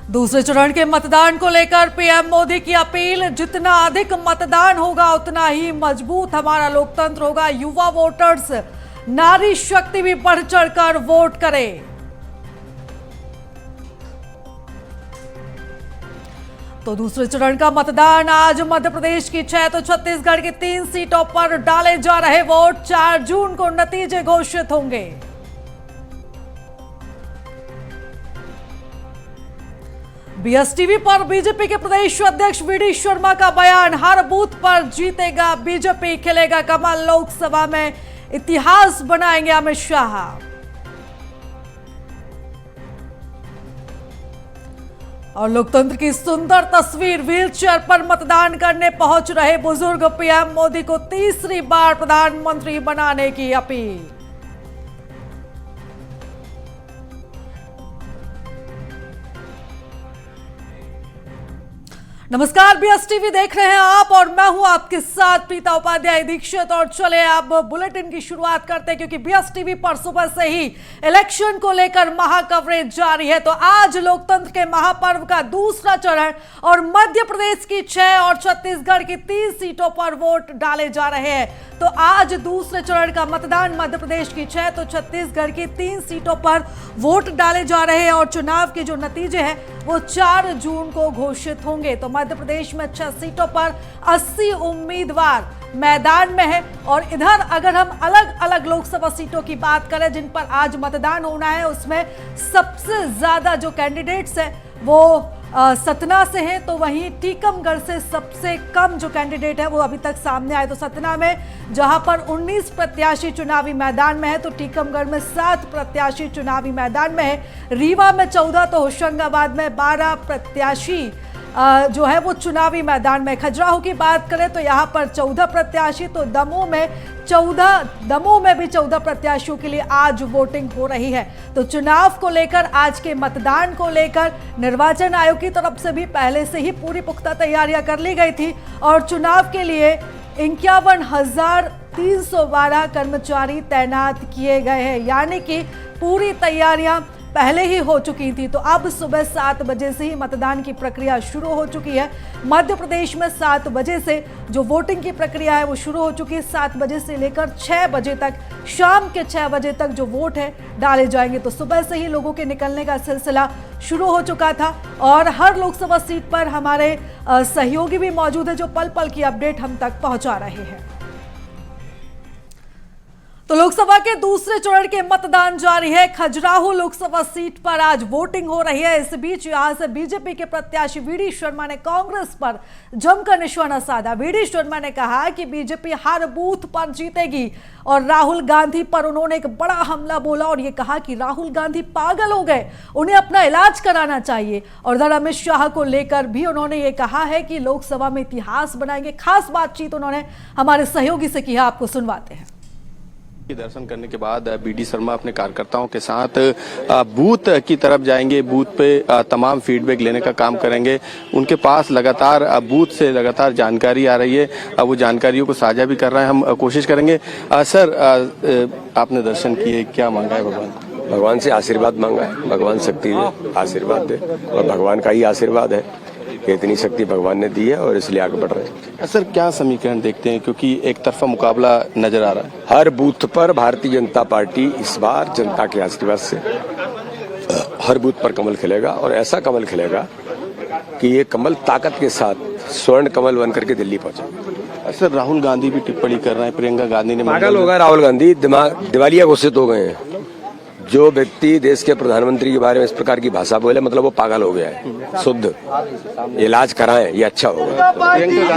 दूसरे चरण के मतदान को लेकर पीएम मोदी की अपील, जितना अधिक मतदान होगा उतना ही मजबूत हमारा लोकतंत्र होगा। युवा वोटर्स, नारी शक्ति भी बढ़ चढ़कर वोट करें। तो दूसरे चरण का मतदान आज मध्य प्रदेश की 6 तो छत्तीसगढ़ की 3 सीटों पर डाले जा रहे वोट। 4 जून को नतीजे घोषित होंगे। बीएसटीवी पर बीजेपी के प्रदेश अध्यक्ष वीडी शर्मा का बयान, हर बूथ पर जीतेगा बीजेपी, खेलेगा कमल, लोकसभा में इतिहास बनाएंगे अमित शाह। और लोकतंत्र की सुंदर तस्वीर, व्हीलचेयर पर मतदान करने पहुंच रहे बुजुर्ग, पीएम मोदी को तीसरी बार प्रधानमंत्री बनाने की अपील। नमस्कार, बीएसटीवी देख रहे हैं आप और मैं हूं आपके साथ प्रीता उपाध्याय दीक्षित। और चले अब बुलेटिन की शुरुआत करते हैं, क्योंकि बीएसटीवी पर सुबह से ही इलेक्शन को लेकर महाकवरेज जारी है। तो आज लोकतंत्र के महापर्व का दूसरा चरण और मध्य प्रदेश की 6 और छत्तीसगढ़ की 3 सीटों पर वोट डाले जा रहे हैं। तो आज दूसरे चरण का मतदान मध्य प्रदेश की 6 तो छत्तीसगढ़ की 3 सीटों पर वोट डाले जा रहे हैं और चुनाव के जो नतीजे हैं वो 4 जून को घोषित होंगे। तो मध्य प्रदेश में 6 सीटों पर 80 उम्मीदवार मैदान में है। और इधर अगर हम अलग अलग लोकसभा सीटों की बात करें जिन पर आज मतदान होना है, उसमें सबसे ज्यादा जो कैंडिडेट्स हैं वो सतना से है। तो वहीं टीकमगढ़ से सबसे कम जो कैंडिडेट है वो अभी तक सामने आए। तो सतना में जहां पर 19 प्रत्याशी चुनावी मैदान में है, तो टीकमगढ़ में 7 प्रत्याशी चुनावी मैदान में है। रीवा में 14 तो होशंगाबाद में 12 प्रत्याशी जो है वो चुनावी मैदान में। खजुराहो की बात करें तो यहाँ पर 14 प्रत्याशी, तो दमोह में भी 14 प्रत्याशियों के लिए आज वोटिंग हो रही है। तो चुनाव को लेकर, आज के मतदान को लेकर निर्वाचन आयोग की तरफ से भी पहले से ही पूरी पुख्ता तैयारियां कर ली गई थी और चुनाव के लिए 51,312 कर्मचारी तैनात किए गए हैं, यानी कि पूरी तैयारियां पहले ही हो चुकी थी। तो अब सुबह 7 बजे से ही मतदान की प्रक्रिया शुरू हो चुकी है। मध्य प्रदेश में 7 बजे से जो वोटिंग की प्रक्रिया है वो शुरू हो चुकी है। 7 बजे से लेकर 6 बजे तक, शाम के 6 बजे तक जो वोट है डाले जाएंगे। तो सुबह से ही लोगों के निकलने का सिलसिला शुरू हो चुका था और हर लोकसभा सीट पर हमारे सहयोगी भी मौजूद है जो पल पल की अपडेट हम तक पहुंचा रहे हैं। तो लोकसभा के दूसरे चरण के मतदान जारी है। खजुराहो लोकसभा सीट पर आज वोटिंग हो रही है। इस बीच यहां से बीजेपी के प्रत्याशी वीडी शर्मा ने कांग्रेस पर जमकर निशाना साधा। वीडी शर्मा ने कहा कि बीजेपी हर बूथ पर जीतेगी और राहुल गांधी पर उन्होंने एक बड़ा हमला बोला और ये कहा कि राहुल गांधी पागल हो गए, उन्हें अपना इलाज कराना चाहिए। और इधर अमित शाह को लेकर भी उन्होंने ये कहा है कि लोकसभा में इतिहास बनाएंगे। खास बातचीत उन्होंने हमारे सहयोगी से की है, आपको सुनवाते हैं। दर्शन करने के बाद बीडी शर्मा अपने कार्यकर्ताओं के साथ बूथ की तरफ जाएंगे, बूथ पे तमाम फीडबैक लेने का काम करेंगे। उनके पास लगातार बूथ से लगातार जानकारी आ रही है, वो जानकारियों को साझा भी कर रहे हैं। हम कोशिश करेंगे। सर, आपने दर्शन किए, क्या मांगा है भगवान से आशीर्वाद मांगा है। भगवान शक्ति दे, आशीर्वाद दे, और भगवान का ही आशीर्वाद है कि इतनी शक्ति भगवान ने दी है और इसलिए आगे बढ़ रहे हैं। सर, क्या समीकरण देखते हैं, क्योंकि एक तरफा मुकाबला नजर आ रहा है। हर बूथ पर भारतीय जनता पार्टी इस बार जनता के आशीर्वाद से हर बूथ पर कमल खिलेगा और ऐसा कमल खिलेगा कि ये कमल ताकत के साथ स्वर्ण कमल बन करके दिल्ली पहुंचेगा। सर, राहुल गांधी भी टिप्पणी कर रहे हैं, प्रियंका गांधी ने। पागल होगा राहुल गांधी, दिवालिया घोषित हो गए हैं। जो व्यक्ति देश के प्रधानमंत्री के बारे में इस प्रकार की भाषा बोले, मतलब वो पागल हो गया है। शुद्ध इलाज कराएं, ये अच्छा होगा।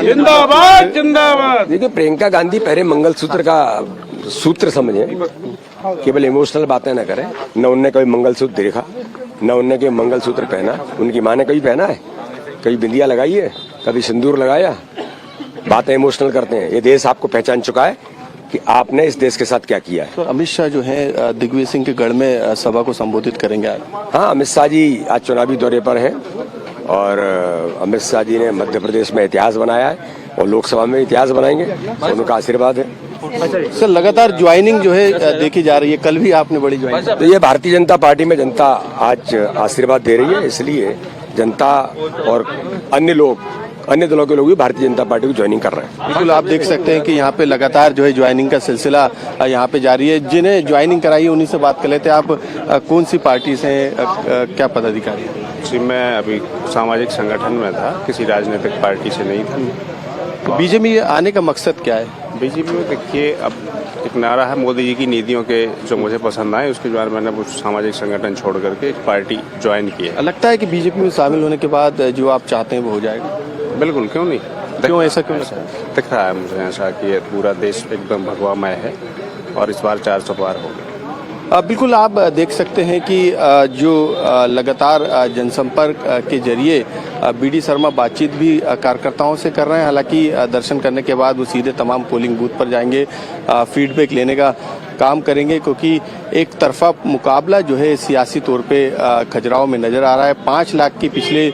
जिंदाबाद जिंदाबाद। देखिए, प्रियंका गांधी पहले मंगलसूत्र का सूत्र समझे, केवल इमोशनल बातें न करें। न उनने कभी मंगलसूत्र देखा, न उनने कोई मंगलसूत्र पहना। उनकी माँ ने कभी पहना है? कभी बिंदिया लगाई है? कभी सिंदूर लगाया? बातें इमोशनल करते हैं। ये देश आपको पहचान चुका है कि आपने इस देश के साथ क्या किया है। तो अमित शाह जो है दिग्विजय सिंह के गढ़ में सभा को संबोधित करेंगे आज। हाँ, अमित शाह जी आज चुनावी दौरे पर हैं और अमित शाह जी ने मध्य प्रदेश में इतिहास बनाया है और लोकसभा में इतिहास बनाएंगे, उनका आशीर्वाद है। सर, लगातार ज्वाइनिंग जो है देखी जा रही है, कल भी आपने बड़ी ज्वाइनिंग। तो ये भारतीय जनता पार्टी में जनता आज आशीर्वाद दे रही है, इसलिए जनता और अन्य दलों के लोग भी भारतीय जनता पार्टी को ज्वाइनिंग कर रहे हैं। बिल्कुल, आप देख सकते हैं कि यहाँ पे लगातार जो है ज्वाइनिंग का सिलसिला यहाँ पे जारी है। जिन्हें ज्वाइनिंग कराई है उन्हीं से बात कर लेते हैं। आप कौन सी पार्टी से क्या पदाधिकारी हैं? जी, मैं अभी सामाजिक संगठन में था, किसी राजनीतिक पार्टी से नहीं था। तो बीजेपी में आने का मकसद क्या है? बीजेपी में देखिए, अब एक नारा है मोदी जी की नीतियों के जो मुझे पसंद आए, उसके द्वारा मैंने वो सामाजिक संगठन छोड़ करके एक पार्टी ज्वाइन की है। लगता है कि बीजेपी में शामिल होने के बाद जो आप चाहते हैं वो हो जाएगा? बिल्कुल, क्यों नहीं। क्यों ऐसा क्यों लगता है? दिख रहा है मुझे ऐसा कि ये पूरा देश एकदम भगवामय है और इस बार 400 पार हो गए। बिल्कुल, आप देख सकते हैं कि जो लगातार जनसंपर्क के जरिए बीडी शर्मा बातचीत भी कार्यकर्ताओं से कर रहे हैं। हालांकि दर्शन करने के बाद वो सीधे तमाम पोलिंग बूथ पर जाएंगे, फीडबैक लेने का काम करेंगे, क्योंकि एक तरफा मुकाबला जो है सियासी तौर पे खजुराहो में नजर आ रहा है। 5 लाख की पिछले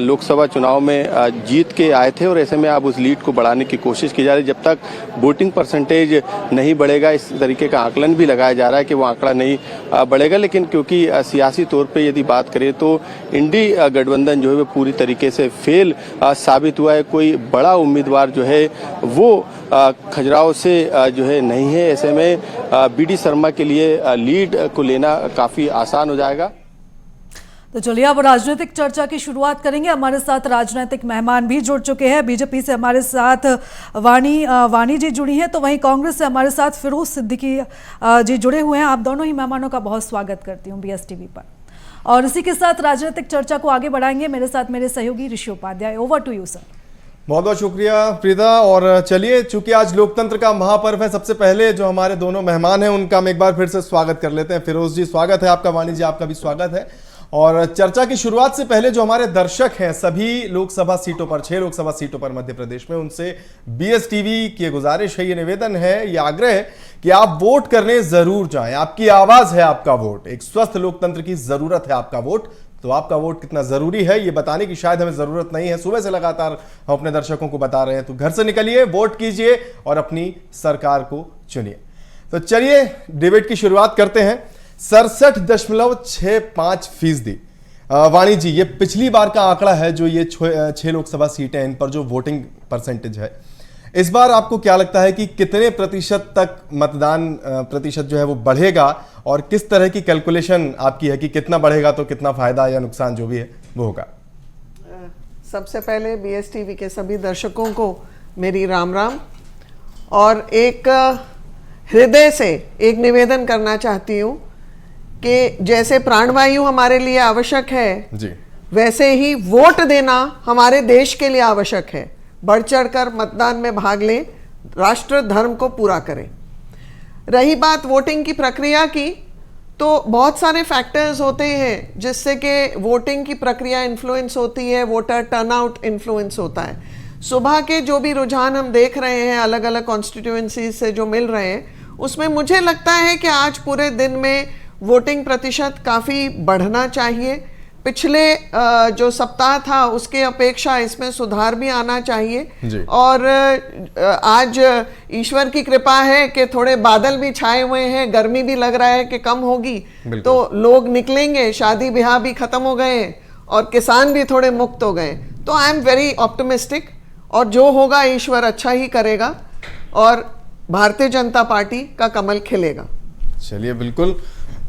लोकसभा चुनाव में जीत के आए थे और ऐसे में अब उस लीड को बढ़ाने की कोशिश की जा रही है। जब तक वोटिंग परसेंटेज नहीं बढ़ेगा, इस तरीके का आकलन भी लगाया जा रहा है कि वो आंकड़ा नहीं बढ़ेगा। लेकिन क्योंकि सियासी तौर पे यदि बात करें तो इंडी गठबंधन जो है वो पूरी तरीके से फेल साबित हुआ है। कोई बड़ा उम्मीदवार जो है वो खजुराहो से जो है नहीं है। ऐसे में बीडी शर्मा के लिए लीड को लेना काफी आसान हो जाएगा। तो चलिए अब राजनीतिक चर्चा की शुरुआत करेंगे। हमारे साथ राजनीतिक मेहमान भी जुड़ चुके हैं। बीजेपी से हमारे साथ वाणी जी जुड़ी हैं, तो वहीं कांग्रेस से हमारे साथ फिरोज सिद्दीकी जी जुड़े हुए हैं। आप दोनों ही मेहमानों का बहुत स्वागत करती हूँ BSTV पर। और इसी के साथ राजनीतिक चर्चा को आगे बढ़ाएंगे मेरे साथ मेरे सहयोगी Rishi Upadhyay. Over to you sir. बहुत बहुत शुक्रिया प्रीता। और चलिए, चूंकि आज लोकतंत्र का महापर्व है, सबसे पहले जो हमारे दोनों मेहमान हैं उनका हम एक बार फिर से स्वागत कर लेते हैं। फिरोज जी स्वागत है आपका, वाणी जी आपका भी स्वागत है। और चर्चा की शुरुआत से पहले जो हमारे दर्शक हैं सभी लोकसभा सीटों पर, 6 लोकसभा सीटों पर मध्य प्रदेश में, उनसे BSTV की गुजारिश है, ये निवेदन है, ये आग्रह है कि आप वोट करने जरूर जाएं। आपकी आवाज है आपका वोट, एक स्वस्थ लोकतंत्र की जरूरत है आपका वोट। तो आपका वोट कितना जरूरी है ये बताने की शायद हमें जरूरत नहीं है, सुबह से लगातार हम अपने दर्शकों को बता रहे हैं। तो घर से निकलिए, वोट कीजिए और अपनी सरकार को चुनिए। तो चलिए डिबेट की शुरुआत करते हैं। 67.65%। वाणी जी, ये पिछली बार का आंकड़ा है जो ये 6 लोकसभा सीटें, इन पर जो वोटिंग परसेंटेज है, इस बार आपको क्या लगता है कि कितने प्रतिशत तक मतदान प्रतिशत जो है वो बढ़ेगा, और किस तरह की कैलकुलेशन आपकी है कि कितना बढ़ेगा तो कितना फायदा या नुकसान जो भी है वो होगा? सबसे पहले BSTV के सभी दर्शकों को मेरी राम राम, और एक हृदय से एक निवेदन करना चाहती हूँ कि जैसे प्राणवायु हमारे लिए आवश्यक है जी, वैसे ही वोट देना हमारे देश के लिए आवश्यक है। बढ़ चढ़कर मतदान में भाग लें, राष्ट्र धर्म को पूरा करें। रही बात वोटिंग की प्रक्रिया की, तो बहुत सारे फैक्टर्स होते हैं जिससे कि वोटिंग की प्रक्रिया इन्फ्लुएंस होती है, वोटर टर्नआउट इन्फ्लुएंस होता है। सुबह के जो भी रुझान हम देख रहे हैं अलग अलग कॉन्स्टिट्यूएंसीज से जो मिल रहे हैं, उसमें मुझे लगता है कि आज पूरे दिन में वोटिंग प्रतिशत काफ़ी बढ़ना चाहिए। पिछले जो सप्ताह था उसके अपेक्षा इसमें सुधार भी आना चाहिए। और आज ईश्वर की कृपा है कि थोड़े बादल भी छाए हुए हैं, गर्मी भी लग रहा है कि कम होगी, तो लोग निकलेंगे, शादी ब्याह भी खत्म हो गए और किसान भी थोड़े मुक्त हो गए। तो आई एम वेरी ऑप्टिमिस्टिक, और जो होगा ईश्वर अच्छा ही करेगा और भारतीय जनता पार्टी का कमल खिलेगा। चलिए, बिल्कुल।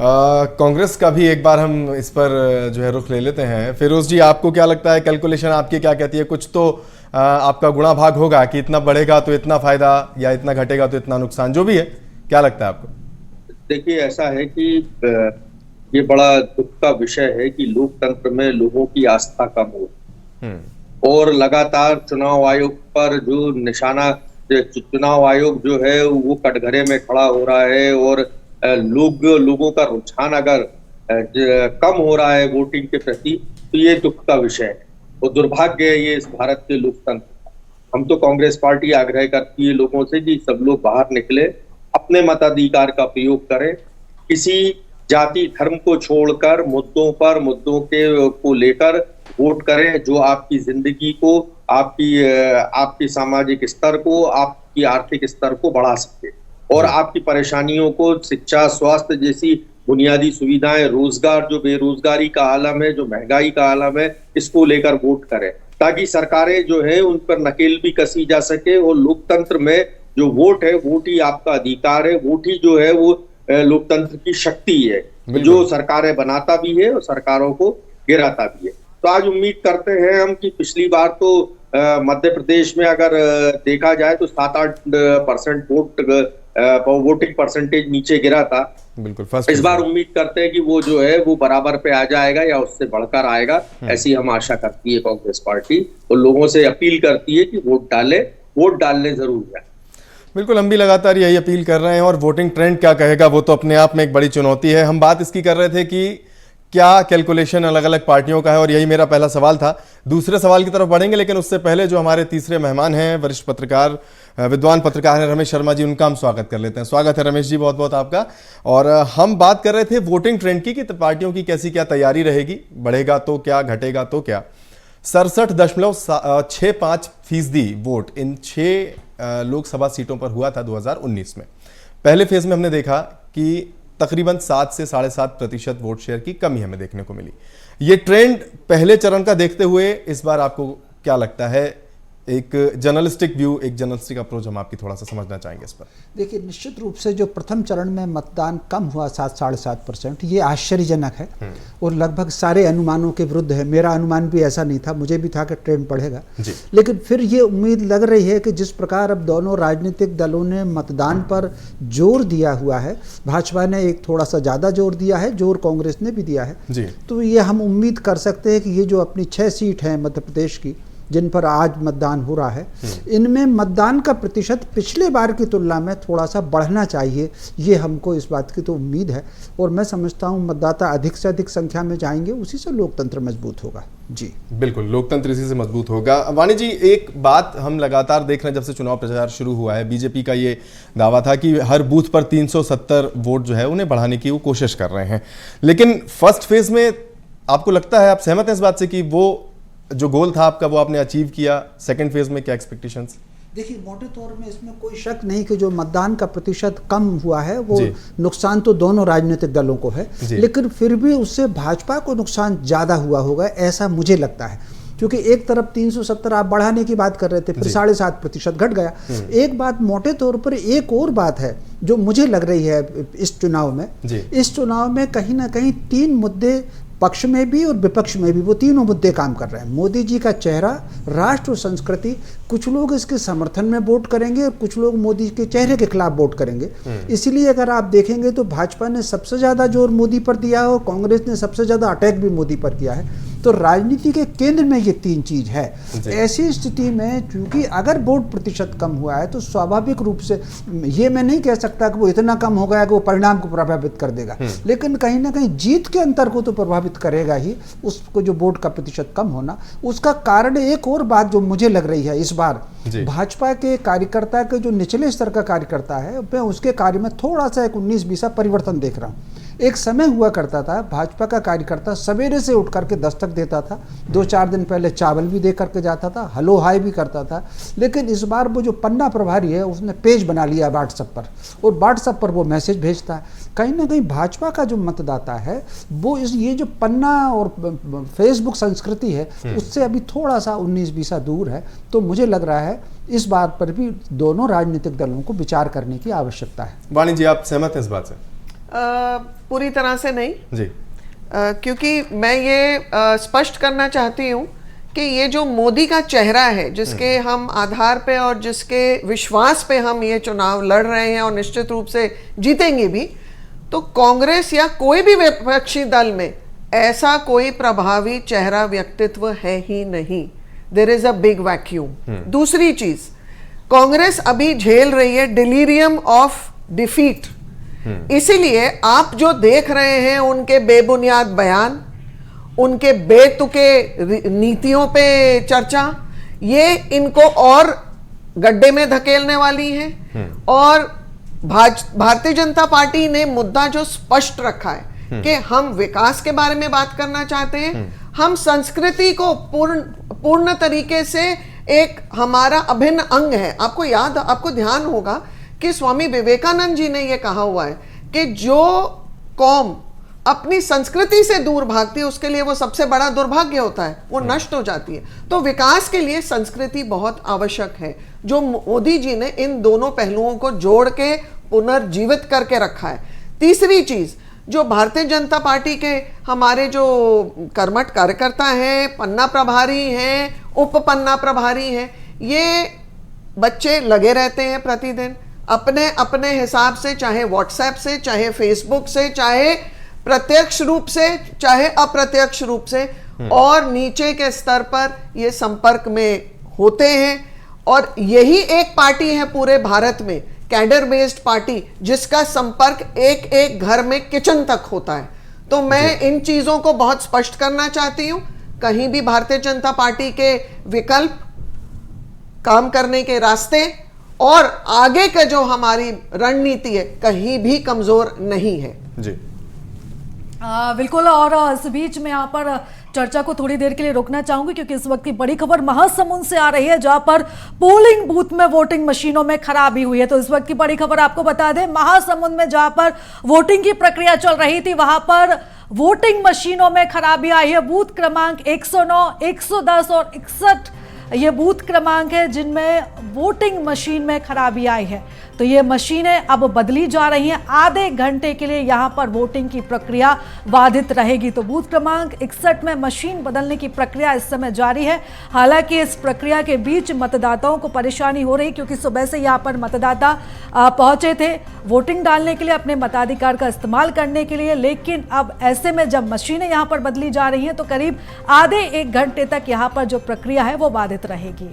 कांग्रेस का भी एक बार हम इस पर जो है रुख ले लेते हैं। फिरोज जी, आपको क्या लगता है, कैलकुलेशन आपकी क्या कहती है? कुछ तो आपका गुणा भाग होगा कि इतना बढ़ेगा तो इतना फायदा या इतना घटेगा तो इतना नुकसान, जो भी है, क्या लगता है आपको? देखिए, ऐसा है कि ये बड़ा दुख का विषय है कि लोकतंत्र में लोगों की आस्था कम हो, और लगातार चुनाव आयोग पर जो निशाना, चुनाव आयोग जो है वो कटघरे में खड़ा हो रहा है, और लोगों का रुझान अगर कम हो रहा है वोटिंग के प्रति, तो ये दुख का विषय है और दुर्भाग्य है ये इस भारत के लोकतंत्र। हम तो कांग्रेस पार्टी आग्रह करती है लोगों से कि सब लोग बाहर निकले, अपने मताधिकार का प्रयोग करें, किसी जाति धर्म को छोड़कर मुद्दों को लेकर वोट करें जो आपकी जिंदगी को, आपकी सामाजिक स्तर को, आपकी आर्थिक स्तर को बढ़ा सके और आपकी परेशानियों को शिक्षा, स्वास्थ्य जैसी बुनियादी सुविधाएं, रोजगार, जो बेरोजगारी का आलम है, जो महंगाई का आलम है, इसको लेकर वोट करें, ताकि सरकारें जो है उन पर नकेल भी कसी जा सके। और लोकतंत्र में जो वोट है, वोट ही आपका अधिकार है, वोट ही जो है वो लोकतंत्र की शक्ति है, जो सरकारें बनाता भी है और सरकारों को गिराता भी है। तो आज उम्मीद करते हैं हम कि पिछली बार तो मध्य प्रदेश में अगर देखा जाए तो 7-8% वोटिंग परसेंटेज नीचे गिरा था। बिल्कुल। इस बार उम्मीद करते हैं कि वो जो है वो बराबर पे आ जाएगा या उससे बढ़कर आएगा, ऐसी हम आशा करती है कांग्रेस पार्टी, और लोगों से अपील करती है कि वोट डालने जरूर जाए। बिल्कुल, हम भी लगातार यही अपील कर रहे हैं, और वोटिंग ट्रेंड क्या कहेगा वो तो अपने आप में एक बड़ी चुनौती है। हम बात इसकी कर रहे थे कि क्या कैलकुलेशन अलग अलग पार्टियों का है, और यही मेरा पहला सवाल था। दूसरे सवाल की तरफ बढ़ेंगे, लेकिन उससे पहले जो हमारे तीसरे मेहमान हैं, वरिष्ठ पत्रकार, विद्वान पत्रकार हैं रमेश शर्मा जी, उनका हम स्वागत कर लेते हैं। स्वागत है रमेश जी, बहुत बहुत आपका। और हम बात कर रहे थे वोटिंग ट्रेंड की, कि पार्टियों की कैसी क्या तैयारी रहेगी, बढ़ेगा तो क्या, घटेगा तो क्या। 67.65% वोट इन 6 लोकसभा सीटों पर हुआ था 2019 में। पहले फेज में हमने देखा कि तकरीबन 7 से 7.5% वोट शेयर की कमी हमें देखने को मिली। ये ट्रेंड पहले चरण का देखते हुए इस बार आपको क्या लगता है? एक जर्नलिस्टिक व्यू, एक जर्नलिस्टिक अप्रोच हम आपकी थोड़ा सा समझना चाहेंगे इस पर। देखिए, निश्चित रूप से जो प्रथम चरण में मतदान कम हुआ 7-7.5%, ये आश्चर्यजनक है और लगभग सारे अनुमानों के विरुद्ध है। मेरा अनुमान भी ऐसा नहीं था, मुझे भी था कि ट्रेंड बढ़ेगा, लेकिन फिर ये उम्मीद लग रही है कि जिस प्रकार अब दोनों राजनीतिक दलों ने मतदान पर जोर दिया हुआ है, भाजपा ने एक थोड़ा सा ज़्यादा जोर दिया है, जोर कांग्रेस ने भी दिया है, तो ये हम उम्मीद कर सकते हैं कि ये जो अपनी 6 सीट हैं मध्य प्रदेश की, जिन पर आज मतदान हो रहा है, इनमें मतदान का प्रतिशत पिछले बार की तुलना में थोड़ा सा बढ़ना चाहिए। ये हमको इस बात की तो उम्मीद है, और मैं समझता हूँ मतदाता अधिक से अधिक संख्या में जाएंगे, उसी से लोकतंत्र मजबूत होगा। जी बिल्कुल, लोकतंत्र इसी से मजबूत होगा। वाणी जी, एक बात हम लगातार देख रहे हैं जब से चुनाव प्रचार शुरू हुआ है, बीजेपी का ये दावा था कि हर बूथ पर 370 वोट जो है उन्हें बढ़ाने की वो कोशिश कर रहे हैं, लेकिन फर्स्ट फेज में आपको लगता है, आप सहमत हैं इस बात से कि वो जो गोल था आपका वो आपने अचीव किया? सेकंड फेज में क्या एक्सपेक्टेशंस? देखिए, मोटे तौर में इसमें कोई शक नहीं कि जो मतदान का प्रतिशत कम हुआ है वो नुकसान तो दोनों राजनीतिक दलों को है, लेकिन फिर भी उससे भाजपा को नुकसान ज़्यादा हुआ होगा, ऐसा मुझे लगता है। क्योंकि एक तरफ 370 आप बढ़ाने की बात कर रहे थे, फिर 7.5% घट गया। एक बात मोटे तौर पर, एक और बात है जो मुझे लग रही है इस चुनाव में, कहीं ना कहीं 3 मुद्दे पक्ष में भी और विपक्ष में भी, वो तीनों मुद्दे काम कर रहे हैं। मोदी जी का चेहरा, राष्ट्र और संस्कृति, कुछ लोग इसके समर्थन में वोट करेंगे और कुछ लोग मोदी के चेहरे के खिलाफ वोट करेंगे। इसलिए अगर आप देखेंगे तो भाजपा ने सबसे ज़्यादा जोर मोदी पर दिया और कांग्रेस ने सबसे ज़्यादा अटैक भी मोदी पर किया है। तो राजनीति के केंद्र में ये 3 चीज है। ऐसी स्थिति में चूंकि अगर वोट प्रतिशत कम हुआ है तो स्वाभाविक रूप से, ये मैं नहीं कह सकता कि वो इतना कम हो गया कि वो परिणाम को प्रभावित कर देगा, लेकिन कहीं ना कहीं जीत के अंतर को तो प्रभावित करेगा ही। उसको जो वोट का प्रतिशत कम होना, उसका कारण एक और बात जो मुझे लग रही है इस बार, भाजपा के कार्यकर्ता के जो निचले स्तर का कार्यकर्ता है, मैं उसके कार्य में थोड़ा सा एक 19-20 परिवर्तन देख रहा हूँ। एक समय हुआ करता था भाजपा का कार्यकर्ता सवेरे से उठ करके दस्तक देता था, 2-4 दिन पहले चावल भी दे करके जाता था, हलो हाय भी करता था, लेकिन इस बार वो जो पन्ना प्रभारी है उसने पेज बना लिया व्हाट्सएप पर, और व्हाट्सएप पर वो मैसेज भेजता है। कहीं ना कहीं भाजपा का जो मतदाता है वो ये जो पन्ना और फेसबुक संस्कृति है उससे अभी थोड़ा सा 19-20 दूर है। तो मुझे लग रहा है इस बात पर भी दोनों राजनीतिक दलों को विचार करने की आवश्यकता है। वाणी जी, आप सहमत हैं इस बात से? पूरी तरह से नहीं जी, क्योंकि मैं ये स्पष्ट करना चाहती हूँ कि ये जो मोदी का चेहरा है, जिसके हम आधार पे और जिसके विश्वास पे हम ये चुनाव लड़ रहे हैं और निश्चित रूप से जीतेंगे भी, तो कांग्रेस या कोई भी विपक्षी दल में ऐसा कोई प्रभावी चेहरा व्यक्तित्व है ही नहीं। There is a big vacuum. दूसरी चीज, कांग्रेस अभी झेल रही है डिलीरियम ऑफ डिफीट। इसीलिए आप जो देख रहे हैं उनके बेबुनियाद बयान, उनके बेतुके नीतियों पे चर्चा, ये इनको और गड्ढे में धकेलने वाली है। और भारतीय जनता पार्टी ने मुद्दा जो स्पष्ट रखा है कि हम विकास के बारे में बात करना चाहते हैं, हम संस्कृति को पूर्ण तरीके से एक हमारा अभिन्न अंग है। आपको ध्यान होगा कि स्वामी विवेकानंद जी ने यह कहा हुआ है कि जो कौम अपनी संस्कृति से दूर भागती है, उसके लिए वो सबसे बड़ा दुर्भाग्य होता है, वो नष्ट हो जाती है। तो विकास के लिए संस्कृति बहुत आवश्यक है, जो मोदी जी ने इन दोनों पहलुओं को जोड़ के पुनर्जीवित करके रखा है। तीसरी चीज, जो भारतीय जनता पार्टी के हमारे जो कर्मठ कार्यकर्ता हैं, पन्ना प्रभारी हैं, उप पन्ना प्रभारी हैं, ये बच्चे लगे रहते हैं प्रतिदिन अपने अपने हिसाब से, चाहे व्हाट्सएप से, चाहे फेसबुक से, चाहे प्रत्यक्ष रूप से, चाहे अप्रत्यक्ष रूप से, और नीचे के स्तर पर ये संपर्क में होते हैं। और यही एक पार्टी है पूरे भारत में, कैडर बेस्ड पार्टी, जिसका संपर्क एक एक घर में किचन तक होता है। तो मैं इन चीजों को बहुत स्पष्ट करना चाहती हूं, कहीं भी भारतीय जनता पार्टी के विकल्प, काम करने के रास्ते और आगे का जो हमारी रणनीति है कहीं भी कमजोर नहीं है। जी बिल्कुल। और इस बीच में यहाँ पर चर्चा को थोड़ी देर के लिए रोकना चाहूंगी, क्योंकि इस वक्त की बड़ी खबर महासमुंद से आ रही है, जहां पर पोलिंग बूथ में वोटिंग मशीनों में खराबी हुई है। तो इस वक्त की बड़ी खबर आपको बता दें, महासमुंद में जहां पर वोटिंग की प्रक्रिया चल रही थी, वहां पर वोटिंग मशीनों में खराबी आई है। बूथ क्रमांक 109, 110 और 61 ये बूथ क्रमांक है जिनमें वोटिंग मशीन में खराबी आई है। तो ये मशीनें अब बदली जा रही हैं। आधे घंटे के लिए यहां पर वोटिंग की प्रक्रिया बाधित रहेगी। तो बूथ क्रमांक 61 में मशीन बदलने की प्रक्रिया इस समय जारी है। हालांकि इस प्रक्रिया के बीच मतदाताओं को परेशानी हो रही, क्योंकि सुबह से यहां पर मतदाता पहुंचे थे वोटिंग डालने के लिए, अपने मताधिकार का इस्तेमाल करने के लिए। लेकिन अब ऐसे में जब मशीनें यहां पर बदली जा रही हैं, तो करीब आधे एक घंटे तक यहां पर जो प्रक्रिया है वो बाधित रहेगी।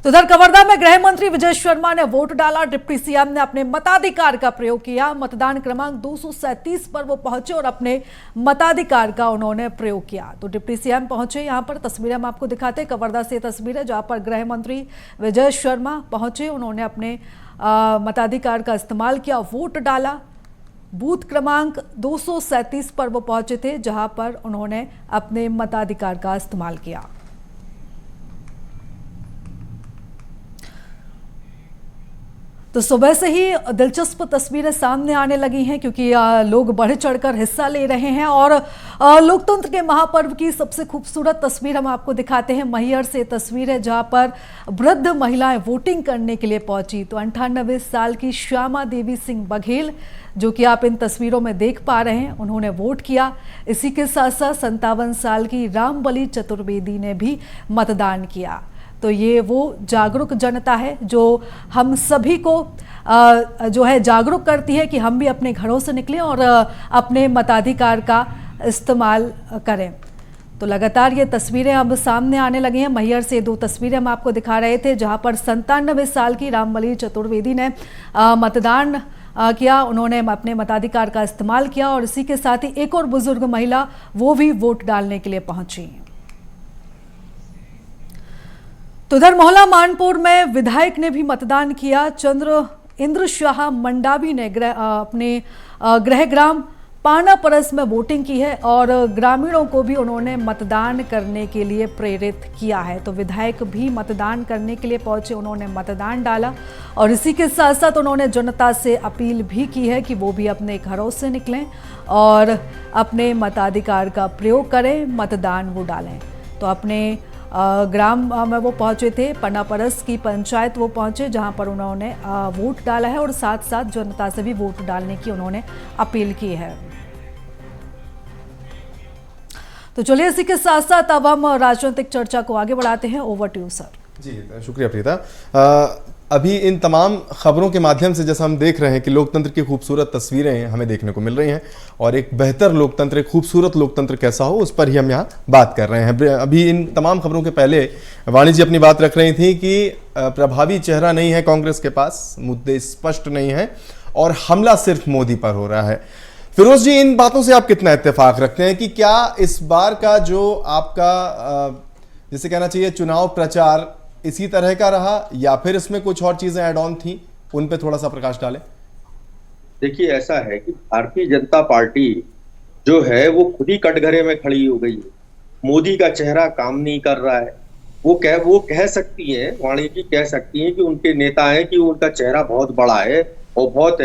तो उधर कवर्धा में गृह मंत्री विजय शर्मा ने वोट डाला। डिप्टी सीएम ने अपने मताधिकार का प्रयोग किया। मतदान क्रमांक 237 पर वो पहुंचे और अपने मताधिकार का उन्होंने प्रयोग किया। तो डिप्टी सीएम पहुंचे, यहां पर तस्वीरें हम आपको दिखाते हैं। कवर्धा से तस्वीरें जहां पर गृह मंत्री विजय शर्मा पहुंचे, उन्होंने अपने मताधिकार का इस्तेमाल किया, वोट डाला। बूथ क्रमांक 237 पर वो पहुंचे थे, जहां पर उन्होंने अपने मताधिकार का इस्तेमाल किया। तो सुबह से ही दिलचस्प तस्वीरें सामने आने लगी हैं, क्योंकि लोग बढ़ चढ़कर हिस्सा ले रहे हैं। और लोकतंत्र के महापर्व की सबसे खूबसूरत तस्वीर हम आपको दिखाते हैं। मैहर से तस्वीर है जहां पर वृद्ध महिलाएं वोटिंग करने के लिए पहुंची। तो 98 साल की श्यामा देवी सिंह बघेल, जो कि आप इन तस्वीरों में देख पा रहे हैं, उन्होंने वोट किया। इसी के साथ साथ 57 साल की रामबली चतुर्वेदी ने भी मतदान किया। तो ये वो जागरूक जनता है जो हम सभी को जो है जागरूक करती है कि हम भी अपने घरों से निकलें और अपने मताधिकार का इस्तेमाल करें। तो लगातार ये तस्वीरें अब सामने आने लगी हैं। मैहर से दो तस्वीरें हम आपको दिखा रहे थे, जहां पर 97 साल की रामबली चतुर्वेदी ने मतदान किया, उन्होंने अपने मताधिकार का इस्तेमाल किया। और इसी के साथ ही एक और बुजुर्ग महिला, वो भी वोट डालने के लिए पहुंची। तो उधर मोहल्ला मानपुर में विधायक ने भी मतदान किया। इंद्र शाह मंडावी ने अपने गृह ग्राम पानापरस में वोटिंग की है और ग्रामीणों को भी उन्होंने मतदान करने के लिए प्रेरित किया है। तो विधायक भी मतदान करने के लिए पहुंचे, उन्होंने मतदान डाला। और इसी के साथ साथ उन्होंने जनता से अपील भी की है कि वो भी अपने घरों से निकलें और अपने मताधिकार का प्रयोग करें, मतदान वो डालें। तो अपने ग्राम में वो पहुंचे थे, पनापरस की पंचायत वो पहुंचे, जहां पर उन्होंने वोट डाला है और साथ साथ जनता से भी वोट डालने की उन्होंने अपील की है। तो चलिए इसी के साथ साथ अब हम राजनीतिक चर्चा को आगे बढ़ाते हैं। Over to you sir. जी शुक्रिया प्रीता। अभी इन तमाम खबरों के माध्यम से जैसा हम देख रहे हैं कि लोकतंत्र की खूबसूरत तस्वीरें हमें देखने को मिल रही हैं और एक बेहतर लोकतंत्र, एक खूबसूरत लोकतंत्र कैसा हो, उस पर ही हम यहाँ बात कर रहे हैं। अभी इन तमाम खबरों के पहले वाणी जी अपनी बात रख रही थी कि प्रभावी चेहरा नहीं है कांग्रेस के पास, मुद्दे स्पष्ट नहीं है और हमला सिर्फ मोदी पर हो रहा है। फिरोज जी, इन बातों से आप कितना इत्तेफाक रखते हैं कि क्या इस बार का जो आपका जिसे कहना चाहिए चुनाव प्रचार इसी तरह का रहा या फिर इसमें कुछ और चीजें ऐड ऑन थी, उन पे थोड़ा सा प्रकाश डालें। देखिए, ऐसा है कि भारतीय जनता पार्टी जो है वो खुद ही कटघरे में खड़ी हो गई है। मोदी का चेहरा काम नहीं कर रहा है। वो कह सकती है, वाणी जी कह सकती है कि उनके नेता हैं कि उनका चेहरा बहुत बड़ा है और बहुत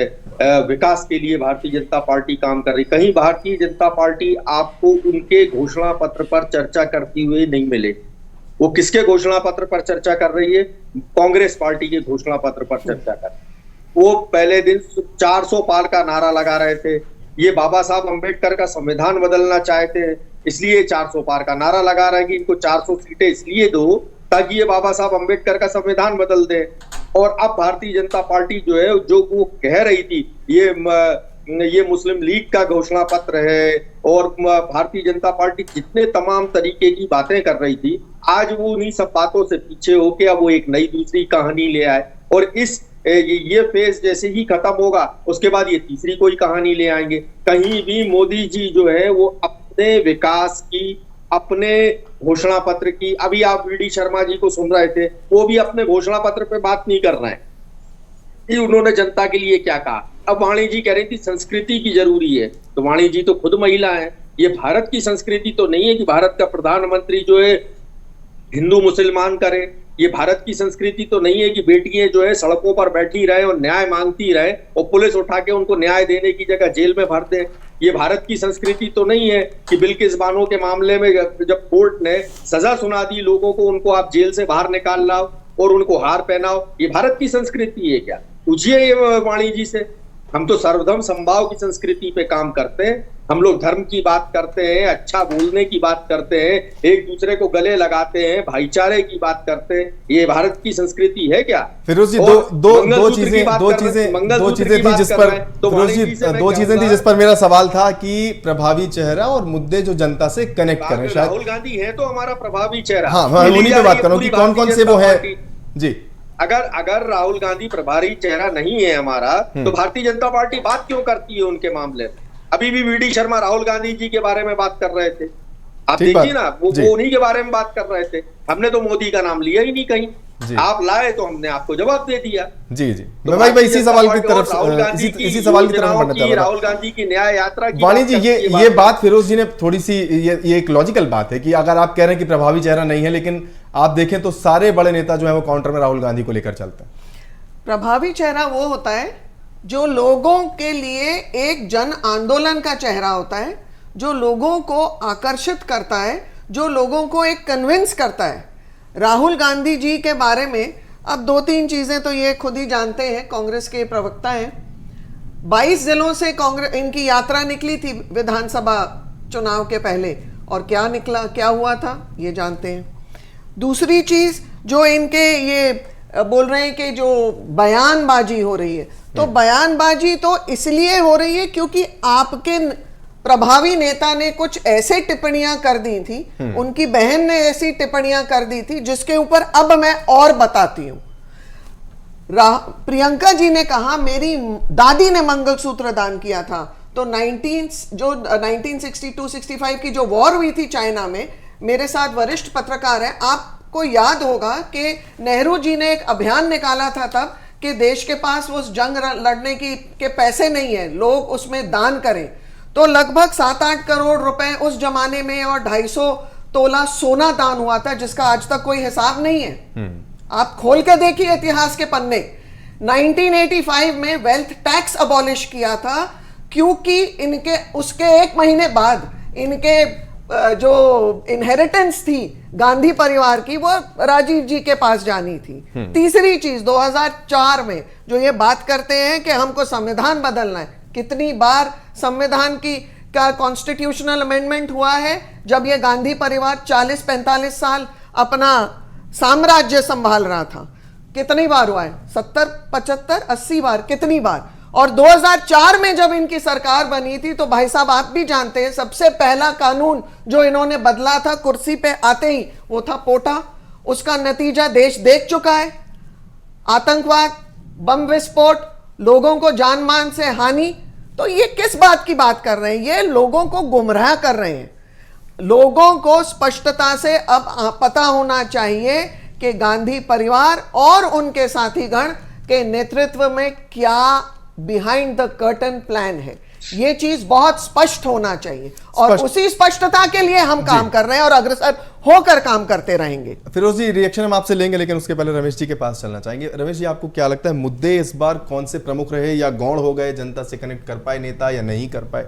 विकास के लिए भारतीय जनता पार्टी काम कर रही। कहीं भारतीय जनता पार्टी आपको उनके घोषणा पत्र पर चर्चा करती हुई नहीं मिले। वो किसके घोषणा पत्र पर चर्चा कर रही है? कांग्रेस पार्टी के घोषणा पत्र पर चर्चा कर रही है। वो पहले दिन 400 पार का नारा लगा रहे थे। ये बाबा साहब अंबेडकर का संविधान बदलना चाहते हैं, इसलिए 400 पार का नारा लगा रहे हैं कि इनको 400 सीटें इसलिए दो ताकि ये बाबा साहब अंबेडकर का संविधान बदल दे। और अब भारतीय जनता पार्टी जो है, जो वो कह रही थी ये मुस्लिम लीग का घोषणा पत्र है, और भारतीय जनता पार्टी जितने तमाम तरीके की बातें कर रही थी, आज वो उन्हीं सब बातों से पीछे होके अब वो एक नई दूसरी कहानी ले आए। और ये फेज जैसे ही खत्म होगा उसके बाद ये तीसरी कोई कहानी ले आएंगे। कहीं भी मोदी जी जो है वो अपने विकास की, अपने घोषणा पत्र की, अभी आप वीडी शर्मा जी को सुन रहे थे, वो भी अपने घोषणा पत्र पे बात नहीं कर रहे हैं कि उन्होंने जनता के लिए क्या कहा। अब वाणी जी कह रही थी संस्कृति की जरूरी है, तो वाणी जी तो खुद महिला है। ये भारत की संस्कृति तो नहीं है कि भारत का प्रधानमंत्री जो है हिंदू मुसलमान करे। ये भारत की संस्कृति तो नहीं है कि बेटियां जो है सड़कों पर बैठी रहे और न्याय मांगती रहे और पुलिस उठा के उनको न्याय देने की जगह जेल में भर दे। ये भारत की संस्कृति तो नहीं है कि बिल्किस बानो के मामले में जब कोर्ट ने सजा सुना दी लोगों को, उनको आप जेल से बाहर निकाल लाओ और उनको हार पहनाओ। ये भारत की संस्कृति है क्या? पूछिए ये वाणी जी से। हम तो सर्वधर्म समभाव की संस्कृति पे काम करते हैं। हम लोग धर्म की बात करते हैं, अच्छा बोलने की बात करते हैं, एक दूसरे को गले लगाते हैं, भाईचारे की बात करते हैं। ये भारत की संस्कृति है क्या? फिरोज जी, दो चीजें थी जिस पर मेरा सवाल था कि प्रभावी चेहरा और मुद्दे जो जनता से कनेक्ट करें। शायद राहुल गांधी है तो हमारा प्रभावी चेहरा। हाँ, उन्हीं पे बात करूं कि कौन कौन से वो है जी। अगर राहुल गांधी प्रभारी चेहरा नहीं है हमारा, तो भारतीय जनता पार्टी बात क्यों करती है उनके मामले में? अभी भी वीडी शर्मा राहुल गांधी जी के बारे में बात कर रहे थे, आप देखिए ना, वो उन्हीं के बारे में बात कर रहे थे। हमने तो मोदी का नाम लिया ही नहीं कहीं। आप लाए तो हमने आपको जवाब दे दिया। जी जी, मैं भाई इसी सवाल की तरफ इसी सवाल की तरफ बढ़ना चाह रहा था। राहुल गांधी की न्याय यात्रा की वाणी जी, ये बात फिरोज जी ने थोड़ी सी, ये एक लॉजिकल बात है कि अगर आप कह रहे हैं कि प्रभावी चेहरा नहीं है, लेकिन आप देखें तो सारे बड़े नेता जो है वो काउंटर में राहुल गांधी को लेकर चलते हैं। प्रभावी चेहरा वो होता है जो लोगों के लिए एक जन आंदोलन का चेहरा होता है, जो लोगों को आकर्षित करता है, जो लोगों को एक कन्विंस करता है। राहुल गांधी जी के बारे में अब 2-3 चीजें तो ये खुद ही जानते हैं, कांग्रेस के प्रवक्ता हैं। 22 जिलों से कांग्रेस इनकी यात्रा निकली थी विधानसभा चुनाव के पहले, और क्या निकला, क्या हुआ था, ये जानते हैं। दूसरी चीज जो इनके ये बोल रहे हैं कि जो बयानबाजी हो रही है, तो बयानबाजी तो इसलिए हो रही है क्योंकि आपके प्रभावी नेता ने कुछ ऐसे टिप्पणियां कर दी थी, उनकी बहन ने ऐसी टिप्पणियां कर दी थी जिसके ऊपर अब मैं और बताती हूं। प्रियंका जी ने कहा मेरी दादी ने मंगलसूत्र दान किया था, तो 1962-65 की जो वॉर हुई थी चाइना में, मेरे साथ वरिष्ठ पत्रकार हैं, आपको याद होगा कि नेहरू जी ने एक अभियान निकाला था तब कि देश के पास उस जंग लड़ने के पैसे नहीं है, लोग उसमें दान करें। तो लगभग 7-8 करोड़ रुपए उस जमाने में और 250 तोला सोना दान हुआ था, जिसका आज तक कोई हिसाब नहीं है। आप खोल के देखिए इतिहास के पन्ने। 1985 में वेल्थ टैक्स अबॉलिश किया था क्योंकि इनके उसके 1 महीने बाद इनके जो इनहेरिटेंस थी गांधी परिवार की, वो राजीव जी के पास जानी थी। तीसरी चीज 2004 में जो ये बात करते हैं कि हमको संविधान बदलना है, कितनी बार संविधान का कॉन्स्टिट्यूशनल अमेंडमेंट हुआ है जब ये गांधी परिवार 40-45 साल अपना साम्राज्य संभाल रहा था? कितनी बार हुआ है? 70, 75, 80 बार, कितनी बार? और 2004 में जब इनकी सरकार बनी थी तो भाई साहब आप भी जानते हैं, सबसे पहला कानून जो इन्होंने बदला था कुर्सी पे आते ही, वो था पोटा। उसका नतीजा देश देख चुका है। आतंकवाद, बम विस्फोट, लोगों को जान मान से हानि। तो ये किस बात की बात कर रहे हैं? ये लोगों को गुमराह कर रहे हैं। लोगों को स्पष्टता से अब पता होना चाहिए कि गांधी परिवार और उनके साथीगण के नेतृत्व में क्या बिहाइंड द कर्टन प्लान है। ये चीज बहुत स्पष्ट होना चाहिए और स्पष्ट। उसी स्पष्टता के लिए हम काम कर रहे हैं और अग्रसर होकर काम करते रहेंगे। फिरोज जी, रिएक्शन हम आपसे लेंगे, लेकिन उसके पहले रमेश जी के पास चलना चाहेंगे। रमेश जी, आपको क्या लगता है मुद्दे इस बार कौन से प्रमुख रहे, या गौण हो गए, जनता से कनेक्ट कर पाए नेता या नहीं कर पाए?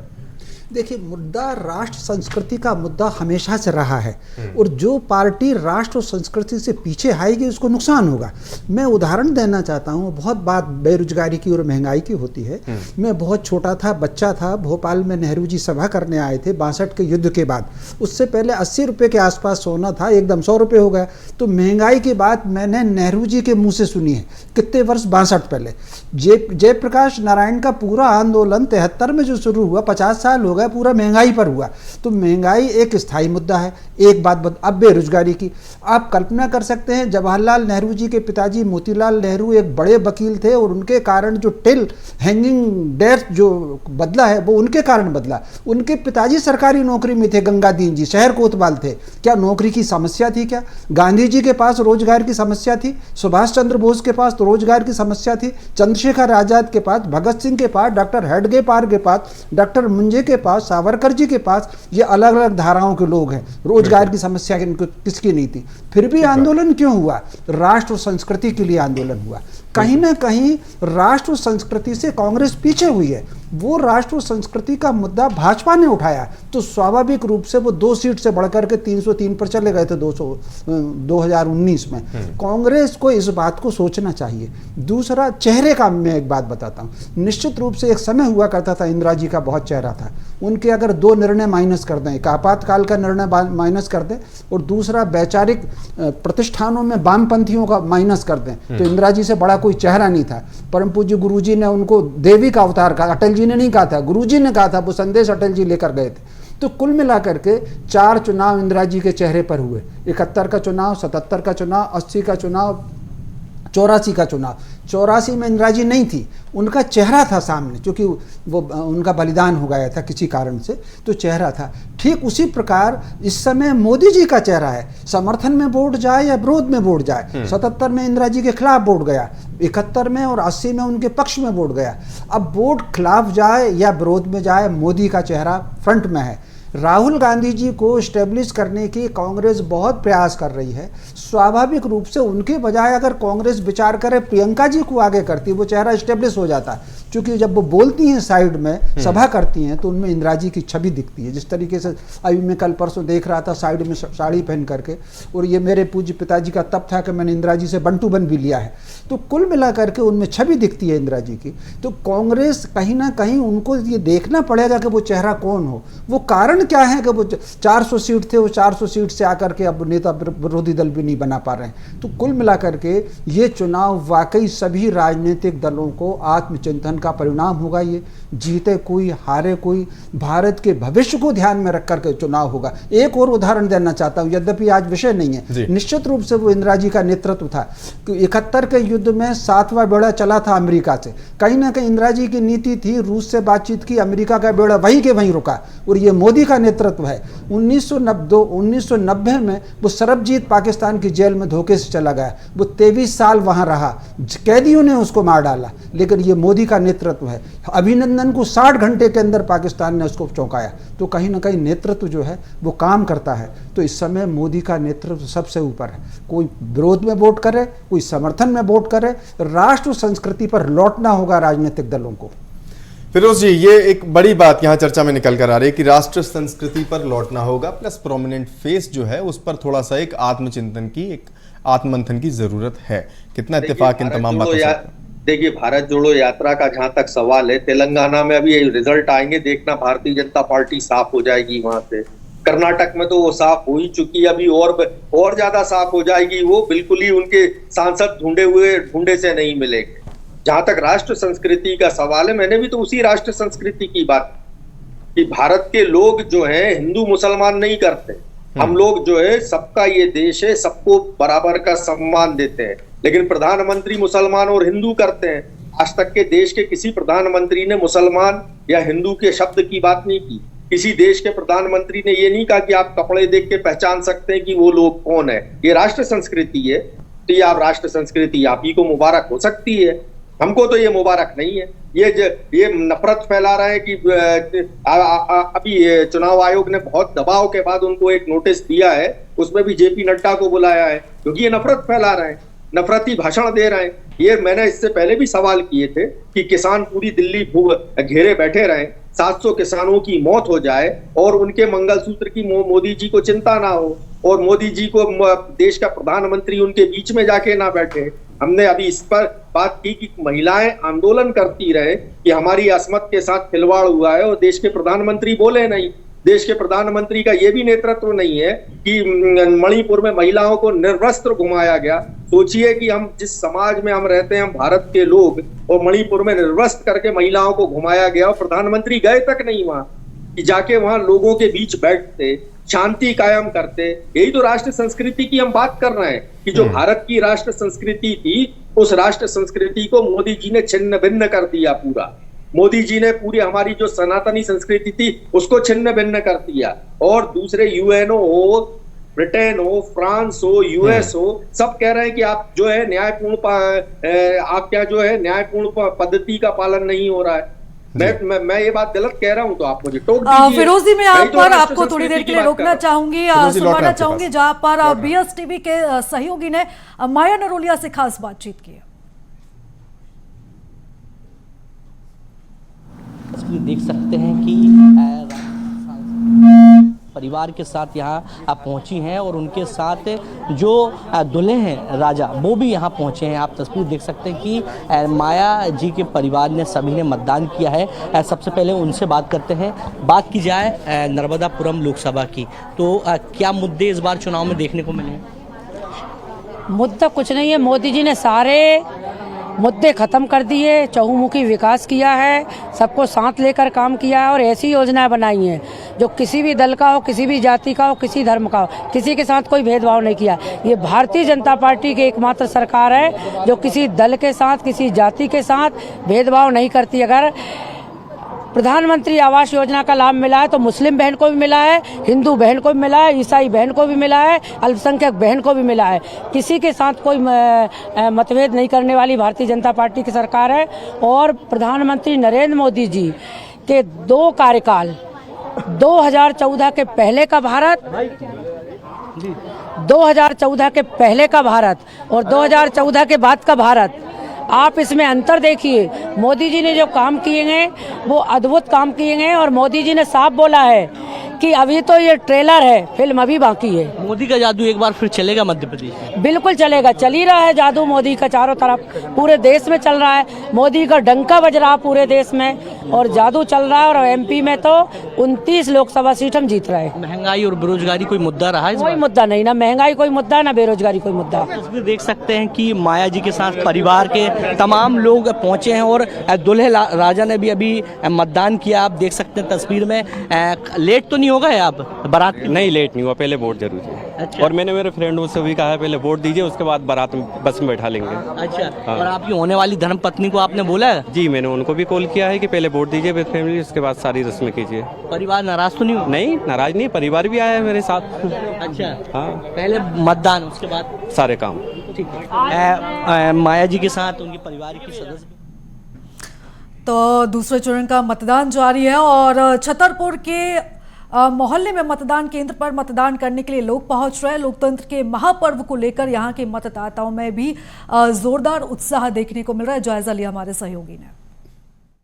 देखिए, मुद्दा राष्ट्र संस्कृति का मुद्दा हमेशा से रहा है और जो पार्टी राष्ट्र और संस्कृति से पीछे आएगी उसको नुकसान होगा। मैं उदाहरण देना चाहता हूँ। बहुत बात बेरोजगारी की और महंगाई की होती है। मैं बहुत छोटा था, बच्चा था, भोपाल में नेहरू जी सभा करने आए थे 62 के युद्ध के बाद। उससे पहले 80 रुपये के आसपास सोना था, एकदम 100 रुपये हो गया। तो महंगाई की बात मैंने नेहरू जी के मुँह से सुनी है कितने वर्ष 62 पहले। जयप्रकाश नारायण का पूरा आंदोलन 73 में जो शुरू हुआ 50 साल हो गया, पूरा महंगाई पर हुआ। तो महंगाई एक स्थायी मुद्दा है। एक बात अब बेरोजगारी की आप कल्पना कर सकते हैं, जवाहरलाल नेहरू जी के पिताजी मोतीलाल नेहरू एक बड़े वकील थे और उनके कारण जो टिल हैंगिंग डेथ जो बदला है वो उनके कारण बदला। उनके पिताजी सरकारी नौकरी में थे, गंगादीन जी शहर कोतवाल थे। क्या नौकरी की समस्या थी? क्या गांधी जी के पास रोजगार की समस्या थी? सुभाष चंद्र बोस के पास तो रोजगार की समस्या थी। चंद्रशेखर आजाद के पास, भगत सिंह के पास, डॉक्टर हेडगेवार के पास, डॉक्टर मुंजे के पास, सावरकर जी के पास, ये अलग अलग धाराओं के लोग हैं। रोजगार की समस्या किसकी नहीं थी? फिर भी आंदोलन क्यों हुआ? राष्ट्र और संस्कृति के लिए आंदोलन हुआ। कहीं ना कहीं राष्ट्र और संस्कृति से कांग्रेस पीछे हुई है। वो राष्ट्र और संस्कृति का मुद्दा भाजपा ने उठाया तो स्वाभाविक रूप से वो 2 सीट से बढ़कर के 303 पर चले गए थे 2019 में। कांग्रेस को इस बात को सोचना चाहिए। दूसरा, चेहरे का मैं एक बात बताता हूँ। निश्चित रूप से एक समय हुआ करता था, इंदिरा जी का बहुत चेहरा था। उनके अगर 2 निर्णय माइनस कर दें, एक आपातकाल का निर्णय माइनस कर दें और दूसरा वैचारिक प्रतिष्ठानों में वामपंथियों का माइनस कर दें, तो इंदिरा जी से बड़ा कोई चेहरा नहीं था। परम पूज्य गुरुजी ने उनको देवी का अवतार कहा, अटल जी ने नहीं कहा था, गुरुजी ने कहा था। वो संदेश अटल जी लेकर गए थे। तो कुल मिलाकर के 4 चुनाव इंदिरा जी के चेहरे पर हुए। 71 का चुनाव, 77 का चुनाव, 80 का चुनाव, 84 का चुनाव। 84 में इंदिरा जी नहीं थी, उनका चेहरा था सामने, क्योंकि वो उनका बलिदान हो गया था किसी कारण से, तो चेहरा था। ठीक उसी प्रकार इस समय मोदी जी का चेहरा है। समर्थन में वोट जाए या विरोध में वोट जाए, 77 में इंदिरा जी के खिलाफ वोट गया, 71 में और 80 में उनके पक्ष में वोट गया। अब वोट खिलाफ जाए या विरोध में जाए, मोदी का चेहरा फ्रंट में है। राहुल गांधी जी को स्टेब्लिश करने की कांग्रेस बहुत प्रयास कर रही है। स्वाभाविक रूप से उनके बजाय अगर कांग्रेस विचार करे प्रियंका जी को आगे करती, वो चेहरा स्टेब्लिश हो जाता है। क्योंकि जब वो बोलती हैं साइड में, सभा करती हैं, तो उनमें इंदिरा जी की छवि दिखती है। जिस तरीके से अभी मैं कल परसों देख रहा था साइड में साड़ी पहन करके, और ये मेरे पूज्य पिताजी का तब था कि मैंने इंदिरा जी से बंटू बन भी लिया है। तो कुल मिला करके उनमें छवि दिखती है इंदिरा जी की। तो कांग्रेस कहीं ना कहीं उनको ये देखना पड़ेगा कि वो चेहरा कौन हो। वो कारण क्या है कि वो 400 सीट थे, वो 400 सीट से आकर के अब नेता विरोधी दल भी नहीं बना पा रहे हैं। तो कुल मिलाकर के ये चुनाव वाकई सभी राजनीतिक दलों को आत्मचिंतन का परिणाम होगा। ये जीते कोई हारे कोई, भारत के भविष्य को ध्यान में रख करके चुनाव होगा। एक और उदाहरण देना चाहता हूं, यद्यपि आज विषय नहीं है। निश्चित रूप से वो इंदिरा जी का नेतृत्व था। 71 के युद्ध में 7वां बेड़ा चला था अमेरिका से। कहीं ना कहीं इंदिरा जी की नीति थी, रूस से बातचीत की, अमेरिका का बेड़ा वहीं के वहीं रुका, और ये मोदी का नेतृत्व है। 1990 में वो सरबजीत पाकिस्तान की जेल में धोखे से चला गया। वो 23 साल वहां रहा, कैदियों ने उसको मार डाला, लेकिन ये मोदी का नेतृत्व है। अभिनंदन को 60 घंटे के अंदर पाकिस्तान ने उसको चौंकाया। तो कहीं ना कहीं नेतृत्व जो है वो काम करता है। तो इस समय मोदी का नेतृत्व सबसे ऊपर है। कोई विरोध में वोट करे, कोई समर्थन में वोट करे, राष्ट्र संस्कृति पर लौटना होगा राजनीतिक दलों को। फिरोज जी, ये एक बड़ी बात यहाँ चर्चा में निकल कर आ रही है कि राष्ट्र संस्कृति पर लौटना होगा, प्लस प्रोमिनेंट फेस जो है उस पर थोड़ा सा एक आत्मचिंतन की, एक आत्ममंथन की जरूरत है। कितना इत्तेफाक इन तमाम बातों से? देखिए, भारत जोड़ो यात्रा का जहां तक सवाल है, तेलंगाना में अभी रिजल्ट आएंगे, देखना भारतीय जनता पार्टी साफ हो जाएगी वहां से। कर्नाटक में तो वो साफ हो ही चुकी है, अभी और ज्यादा साफ हो जाएगी। वो बिल्कुल ही उनके सांसद ढूंढे से नहीं मिलेंगे। जहां तक राष्ट्र संस्कृति का सवाल है, मैंने भी तो उसी राष्ट्र संस्कृति की बात कि भारत के लोग जो है हिंदू मुसलमान नहीं करते। हम लोग जो है सबका ये देश है, सबको बराबर का सम्मान देते हैं, लेकिन प्रधानमंत्री मुसलमान और हिंदू करते हैं। आज तक के देश के किसी प्रधानमंत्री ने मुसलमान या हिंदू के शब्द की बात नहीं की। किसी देश के प्रधानमंत्री ने ये नहीं कहा कि आप कपड़े देख के पहचान सकते हैं कि वो लोग कौन है। ये राष्ट्र संस्कृति है, तो ये आप राष्ट्र संस्कृति आप ही को मुबारक हो सकती है। हमको तो ये मुबारक नहीं है। ये नफरत फैला रहे हैं कि अभी चुनाव आयोग ने बहुत दबाव के बाद उनको एक नोटिस दिया है, उसमें भी जेपी नड्डा को बुलाया है, क्योंकि ये नफरत फैला रहे हैं, नफरती भाषण दे रहे हैं। ये मैंने इससे पहले भी सवाल किए थे कि किसान पूरी दिल्ली घेरे बैठे रहे, 700 किसानों की मौत हो जाए और उनके मंगलसूत्र की मोदी जी को चिंता ना हो, और मोदी जी को देश का प्रधानमंत्री उनके बीच में जाके ना बैठे। हमने अभी इस पर बात की कि महिलाएं आंदोलन करती रहे कि हमारी अस्मत के साथ खिलवाड़ हुआ है, और देश के प्रधानमंत्री बोले नहीं। देश के प्रधानमंत्री का यह भी नेतृत्व नहीं है कि मणिपुर में महिलाओं को निर्वस्त्र घुमाया गया। सोचिए कि हम जिस समाज में हम रहते हैं, हम भारत के लोग, और मणिपुर में निर्वस्त्र करके महिलाओं को घुमाया गया, और प्रधानमंत्री गए तक नहीं वहां कि जाके वहां लोगों के बीच बैठते, शांति कायम करते। यही तो राष्ट्र संस्कृति की हम बात कर रहे हैं कि जो भारत की राष्ट्र संस्कृति थी, उस राष्ट्र संस्कृति को मोदी जी ने छिन्न भिन्न कर दिया पूरा। मोदी जी ने पूरी हमारी जो सनातनी संस्कृति थी उसको छिन्न भिन्न कर दिया। और दूसरे यूएनओ हो, ब्रिटेन हो, फ्रांस हो, यूएस हो, सब कह रहे हैं कि आप जो है न्यायपूर्ण पद्धति का पालन नहीं हो रहा है। मैं ये बात गलत कह रहा हूं तो आप मुझे टोक दीजिए। फिरोजी, मैं आप तो पर आपको थोड़ी देर के लिए रोकना चाहूंगी, सुनवाना चाहूंगी, जहां पर BSTV के सहयोगी ने माया नरोलिया से खास बातचीत की है। तस्वीर देख सकते हैं कि परिवार के साथ यहाँ आप पहुँची हैं और उनके साथ जो दूल्हे हैं राजा, वो भी यहाँ पहुँचे हैं। आप तस्वीर देख सकते हैं कि माया जी के परिवार ने सभी ने मतदान किया है। सबसे पहले उनसे बात करते हैं। बात की जाए नर्मदापुरम लोकसभा की, तो क्या मुद्दे इस बार चुनाव में देखने को मिले हैं? मुद्दा कुछ नहीं है, मोदी जी ने सारे मुद्दे खत्म कर दिए, चहुमुखी विकास किया है, सबको साथ लेकर काम किया है और ऐसी योजनाएं बनाई हैं जो किसी भी दल का हो, किसी भी जाति का हो, किसी धर्म का हो, किसी के साथ कोई भेदभाव नहीं किया। ये भारतीय जनता पार्टी की एकमात्र सरकार है जो किसी दल के साथ, किसी जाति के साथ भेदभाव नहीं करती। अगर प्रधानमंत्री आवास योजना का लाभ मिला है तो मुस्लिम बहन को भी मिला है, हिंदू बहन को भी मिला है, ईसाई बहन को भी मिला है, अल्पसंख्यक बहन को भी मिला है। किसी के साथ कोई मतभेद नहीं करने वाली भारतीय जनता पार्टी की सरकार है। और प्रधानमंत्री नरेंद्र मोदी जी के 2 कार्यकाल, 2014 के पहले का भारत, 2014 के पहले का भारत और 2014 के बाद का भारत, आप इसमें अंतर देखिए। मोदी जी ने जो काम किए हैं वो अद्भुत काम किए हैं और मोदी जी ने साफ बोला है कि अभी तो ये ट्रेलर है, फिल्म अभी बाकी है। मोदी का जादू एक बार फिर चलेगा मध्य प्रदेश में? बिल्कुल चलेगा, चल ही रहा है जादू मोदी का, चारों तरफ पूरे देश में चल रहा है। मोदी का डंका बज रहा है पूरे देश में और जादू चल रहा है। और MP में तो 29 लोकसभा सीट हम जीत रहे हैं। महंगाई और बेरोजगारी कोई मुद्दा रहा है? कोई मुद्दा नहीं, ना महंगाई कोई मुद्दा, ना बेरोजगारी कोई मुद्दा। तस्वीर देख सकते हैं कि माया जी के साथ परिवार के तमाम लोग पहुंचे हैं और दूल्हे राजा ने भी अभी मतदान किया। आप देख सकते हैं तस्वीर में। लेट तो नहीं होगा आप बारात? नहीं, लेट नहीं हुआ, पहले वोट जरूरी है। अच्छा। और मैंने मेरे फ्रेंडों से भी कहा है पहले वोट दीजिए, उसके बाद बारात में बस में बैठा लेंगे। अच्छा। हाँ। और आपकी होने वाली धर्मपत्नी को आपने बोला है? जी, मैंने उनको भी कॉल किया है कि पहले वोट दीजिए विद फैमिली, उसके बाद सारी रस्में कीजिए। परिवार नाराज तो नहीं हो? नहीं, नाराज नहीं, परिवार भी आया है मेरे साथ। अच्छा। हाँ, पहले मतदान, उसके बाद सारे काम। ठीक है। माया जी के साथ उनके परिवार के सदस्य। तो दूसरे चरण का मतदान जारी है और छतरपुर के मोहल्ले में मतदान केंद्र पर मतदान करने के लिए लोग पहुंच रहे हैं। लोकतंत्र के महापर्व को लेकर यहां के मतदाताओं में भी जोरदार उत्साह देखने को मिल रहा है। जायजा लिया हमारे सहयोगी ने।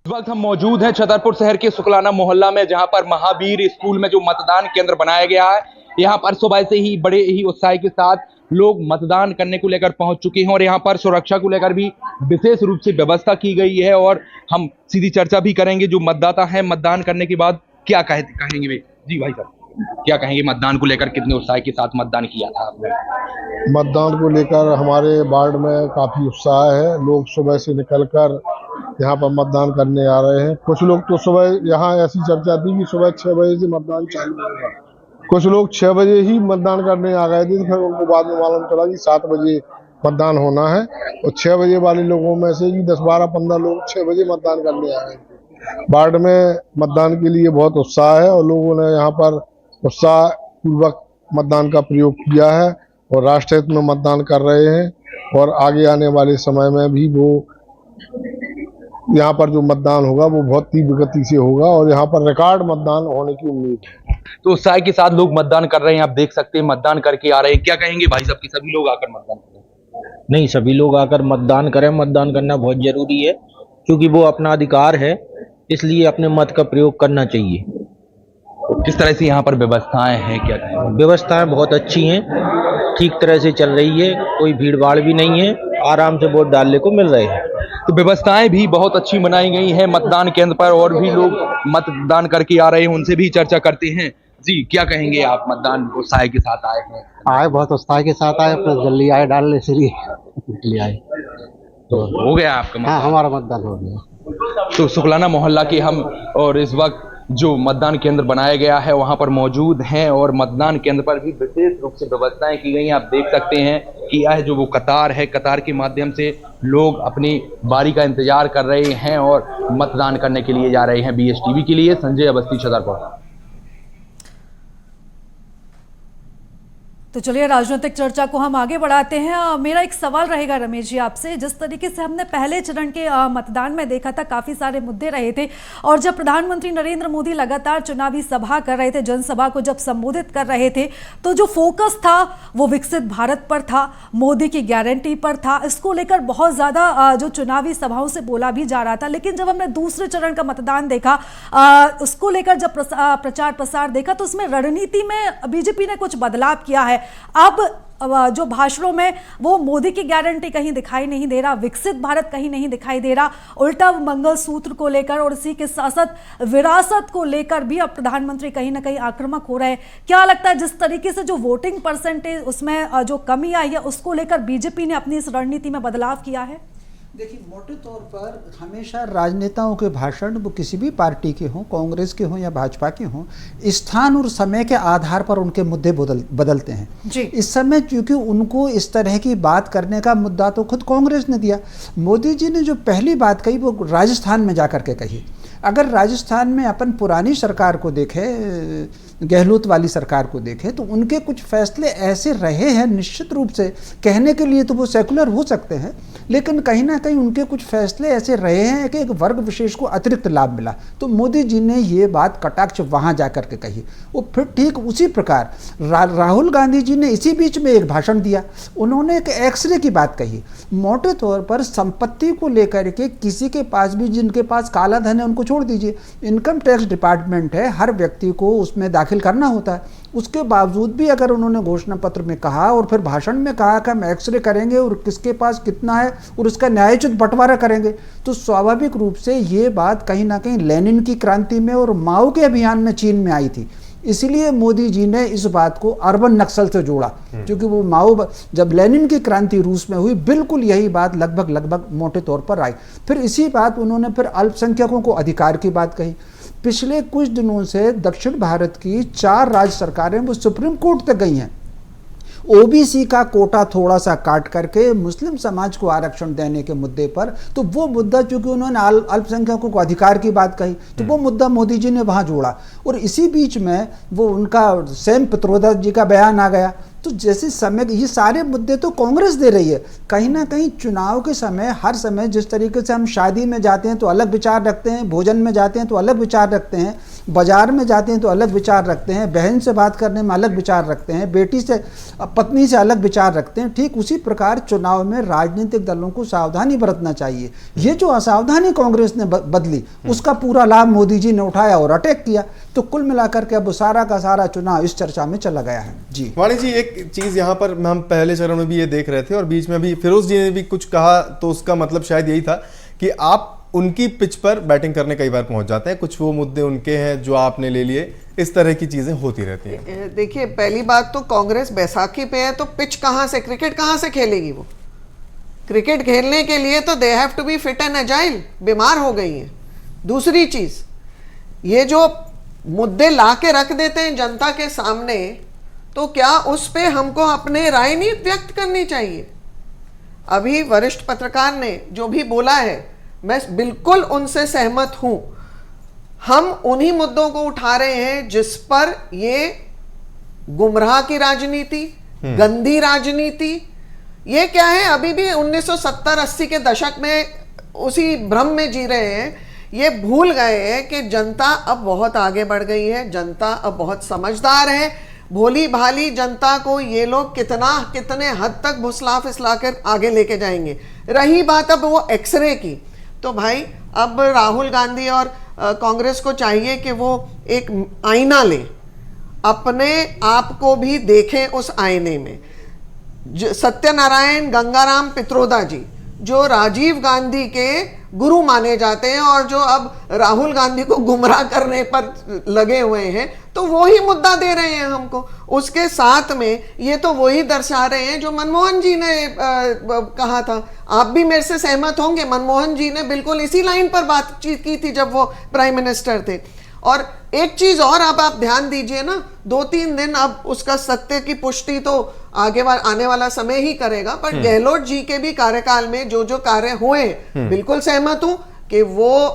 इस वक्त हम मौजूद हैं छतरपुर शहर के शुक्लाना मोहल्ला में, जहां पर महावीर स्कूल में जो मतदान केंद्र बनाया गया है, यहाँ पर सुबह से ही बड़े ही उत्साह के साथ लोग मतदान करने को लेकर पहुंच चुके हैं और यहाँ पर सुरक्षा को लेकर भी विशेष रूप से व्यवस्था की गई है। और हम सीधी चर्चा भी करेंगे जो मतदाता हैं मतदान करने के बाद क्या कहेंगे वे। जी भाई साहब, क्या कहेंगे मतदान को लेकर, कितने उत्साह के साथ मतदान किया था आपने? मतदान को लेकर हमारे वार्ड में काफी उत्साह है। लोग सुबह से निकलकर यहाँ पर मतदान करने आ रहे हैं। कुछ लोग तो सुबह, यहाँ ऐसी चर्चा थी कि सुबह 6 बजे से मतदान चालू होगा, कुछ लोग 6 बजे ही मतदान करने आ गए थे, फिर उनको बाद में मालूम चला कि 7 बजे मतदान होना है। और 6 बजे वाले लोगों में से 10, 12, 15 लोग 6 बजे मतदान करने आ गए थे। वार्ड में मतदान के लिए बहुत उत्साह है और लोगों ने यहाँ पर उत्साह पूर्वक मतदान का प्रयोग किया है और राष्ट्रहित में मतदान कर रहे हैं और आगे आने वाले समय में भी वो यहाँ पर जो मतदान होगा वो बहुत तीव्र गति से होगा और यहाँ पर रिकॉर्ड मतदान होने की उम्मीद है। तो उत्साह के साथ लोग मतदान कर रहे हैं, आप देख सकते हैं मतदान करके आ रहे हैं। क्या कहेंगे भाई साहब कि सभी लोग आकर मतदान करें? नहीं, सभी लोग आकर मतदान करें। मतदान करना बहुत जरूरी है क्योंकि वो अपना अधिकार है, इसलिए अपने मत का प्रयोग करना चाहिए। किस तरह से यहाँ पर व्यवस्थाएं हैं, क्या कहेंगे? व्यवस्थाएं बहुत अच्छी हैं, ठीक तरह से चल रही है, कोई भीड़ भाड़ भी नहीं है, आराम से वोट डालने को मिल रहे हैं। तो व्यवस्थाएं भी बहुत अच्छी बनाई गई हैं मतदान केंद्र पर, और भी लोग मतदान करके आ रहे हैं, उनसे भी चर्चा करते हैं। जी, क्या कहेंगे आप? मतदान उत्साह के साथ आए हैं? आए, बहुत उत्साह के साथ आए, प्लस जल्दी आए डालने इसलिए आए। तो हो गया आपका मतदान? हाँ, हमारा मतदान हो गया। तो शुक्लाना मोहल्ला के हम और इस वक्त जो मतदान केंद्र बनाया गया है वहां पर मौजूद हैं, और मतदान केंद्र पर भी विशेष रूप से व्यवस्थाएं की गई हैं। आप देख सकते हैं कि यह जो वो कतार है, कतार के माध्यम से लोग अपनी बारी का इंतजार कर रहे हैं और मतदान करने के लिए जा रहे हैं। BSTV के लिए संजय अवस्थी, छतरपुर। तो चलिए राजनीतिक चर्चा को हम आगे बढ़ाते हैं। मेरा एक सवाल रहेगा रमेश जी आपसे, जिस तरीके से हमने पहले चरण के मतदान में देखा था, काफ़ी सारे मुद्दे रहे थे, और जब प्रधानमंत्री नरेंद्र मोदी लगातार चुनावी सभा कर रहे थे, जनसभा को जब संबोधित कर रहे थे, तो जो फोकस था वो विकसित भारत पर था, मोदी की गारंटी पर था। इसको लेकर बहुत ज़्यादा जो चुनावी सभाओं से बोला भी जा रहा था। लेकिन जब हमने दूसरे चरण का मतदान देखा, उसको लेकर जब प्रचार प्रसार देखा, तो उसमें रणनीति में बीजेपी ने कुछ बदलाव किया है। अब जो भाषणों में वो मोदी की गारंटी कहीं दिखाई नहीं दे रहा, विकसित भारत कहीं नहीं दिखाई दे रहा, उल्टा मंगलसूत्र को लेकर और इसी के साथ साथ विरासत को लेकर भी अब प्रधानमंत्री कहीं ना कहीं आक्रामक हो रहे हैं। क्या लगता है जिस तरीके से जो वोटिंग परसेंटेज उसमें जो कमी आई है, उसको लेकर बीजेपी ने अपनी इस रणनीति में बदलाव किया है? देखिए, मोटे तौर पर हमेशा राजनेताओं के भाषण, वो किसी भी पार्टी के हों, कांग्रेस के हों या भाजपा के हों, स्थान और समय के आधार पर उनके मुद्दे बदलते हैं जी। इस समय क्योंकि उनको इस तरह की बात करने का मुद्दा तो खुद कांग्रेस ने दिया। मोदी जी ने जो पहली बात कही वो राजस्थान में जाकर के कही। अगर राजस्थान में अपन पुरानी सरकार को देखें, गहलोत वाली सरकार को देखें, तो उनके कुछ फैसले ऐसे रहे हैं, निश्चित रूप से कहने के लिए तो वो सेकुलर हो सकते हैं, लेकिन कहीं ना कहीं उनके कुछ फैसले ऐसे रहे हैं कि एक वर्ग विशेष को अतिरिक्त लाभ मिला। तो मोदी जी ने ये बात कटाक्ष वहाँ जा कर के कही। वो फिर ठीक उसी प्रकार राहुल गांधी जी ने इसी बीच में एक भाषण दिया। उन्होंने एक एक्सरे की बात कही। मोटे तौर पर संपत्ति को लेकर के किसी के पास भी, जिनके पास काला धन है उनको छोड़ दीजिए, इनकम टैक्स डिपार्टमेंट है, हर व्यक्ति को उसमें दाखिल करना होता है। उसके बावजूद भी अगर उन्होंने घोषणा पत्र में कहा और फिर भाषण में कहा कि हम एक्सरे करेंगे और किसके पास कितना है और उसका न्यायोचित बंटवारा करेंगे, तो स्वाभाविक रूप से ये बात कहीं ना कहीं लेनिन की क्रांति में और माओ के अभियान में चीन में आई थी। इसलिए मोदी जी ने इस बात को अर्बन नक्सल से जोड़ा, क्योंकि वो माओ, जब लेनिन की क्रांति रूस में हुई, बिल्कुल यही बात लगभग मोटे तौर पर आई। फिर इसी बात उन्होंने फिर अल्पसंख्यकों को अधिकार की बात कही। पिछले कुछ दिनों से दक्षिण भारत की 4 राज्य सरकारें वो सुप्रीम कोर्ट तक गई हैं। ओबीसी का कोटा थोड़ा सा काट करके मुस्लिम समाज को आरक्षण देने के मुद्दे पर, तो वो मुद्दा, चूंकि उन्होंने अल्पसंख्यकों को अधिकार की बात कही, तो वो मुद्दा मोदी जी ने वहां जोड़ा। और इसी बीच में वो उनका सैम पित्रोदा जी का बयान आ गया। तो जैसे समय, ये सारे मुद्दे तो कांग्रेस दे रही है। कहीं ना कहीं चुनाव के समय, हर समय जिस तरीके से हम शादी में जाते हैं तो अलग विचार रखते हैं, भोजन में जाते हैं तो अलग विचार रखते हैं, बाजार में जाते हैं तो अलग विचार रखते हैं, बहन से बात करने में अलग विचार रखते हैं, बेटी से, पत्नी से अलग विचार रखते हैं, ठीक उसी प्रकार चुनाव में राजनीतिक दलों को सावधानी बरतना चाहिए। ये जो असावधानी कांग्रेस ने बदली, उसका पूरा लाभ मोदी जी ने उठाया और अटैक किया। तो कुल मिलाकर के अब सारा का सारा चुनाव इस चर्चा में चला गया है। जी वाणी जी, एक चीज यहाँ पर हम पहले चरण में भी ये देख रहे थे और बीच में भी फिरोज जी ने भी कुछ कहा, तो उसका मतलब शायद यही था कि आप उनकी पिच पर बैटिंग करने कई बार पहुंच जाते हैं, कुछ वो मुद्दे उनके हैं जो आपने ले लिए, इस तरह की चीजें होती रहती हैं। देखिए, पहली बात तो कांग्रेस बैसाखी पे है, तो पिच कहां से, क्रिकेट कहां से खेलेगी वो? क्रिकेट खेलने के लिए तो they have to be fit and agile, बीमार हो गई है। दूसरी चीज, ये जो मुद्दे ला के रख देते हैं जनता के सामने, तो क्या उस पे हमको अपने राय नहीं व्यक्त करनी चाहिए? अभी वरिष्ठ पत्रकार ने जो भी बोला है, मैं बिल्कुल उनसे सहमत हूं। हम उन्हीं मुद्दों को उठा रहे हैं जिस पर ये गुमराह की राजनीति, गंदी राजनीति, ये क्या है, अभी भी 1970-80 के दशक में उसी भ्रम में जी रहे हैं, ये भूल गए हैं कि जनता अब बहुत आगे बढ़ गई है, जनता अब बहुत समझदार है। भोली भाली जनता को ये लोग कितने हद तक भुसला फिसला कर आगे लेके जाएंगे। रही बात अब वो एक्सरे की, तो भाई अब राहुल गांधी और कांग्रेस को चाहिए कि वो एक आईना ले, अपने आप को भी देखें उस आईने में। सत्यनारायण गंगाराम पित्रोदा जी, जो राजीव गांधी के गुरु माने जाते हैं और जो अब राहुल गांधी को गुमराह करने पर लगे हुए हैं, तो वो ही मुद्दा दे रहे हैं हमको। उसके साथ में ये तो वही दर्शा रहे हैं जो मनमोहन जी ने कहा था। आप भी मेरे से सहमत होंगे, मनमोहन जी ने बिल्कुल इसी लाइन पर बातचीत की थी जब वो प्राइम मिनिस्टर थे। और एक चीज और अब आप ध्यान दीजिए ना, 2-3 दिन अब उसका सत्य की पुष्टि तो आने वाला समय ही करेगा, पर गहलोत जी के भी कार्यकाल में जो जो कार्य हुए, बिल्कुल सहमत हूं कि वो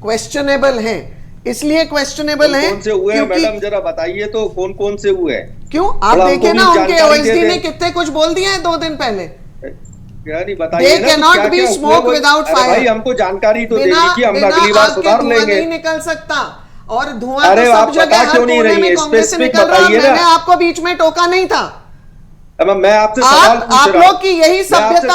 क्वेश्चनेबल हैं। इसलिए क्वेश्चनेबल है कौन से हुए हैं मैडम, जरा बताइए तो कौन कौन से हुए हैं? क्यों आप देखे ना, उनके ओएसडी ने कितने कुछ बोल दिया है 2 दिन पहले। बताइए ना, cannot be smoke without fire। भाई हमको जानकारी तो देनी कि हम अगली बार सुधार लेंगे। नहीं निकल सकता, और धुआं तो सब जगह, हर कोने में कांग्रेस से निकल रहा है। मैंने आपको बीच में टोका नहीं था। मैं आपसे सवाल पूछ रहा हूं। आप लोग की यही सभ्यता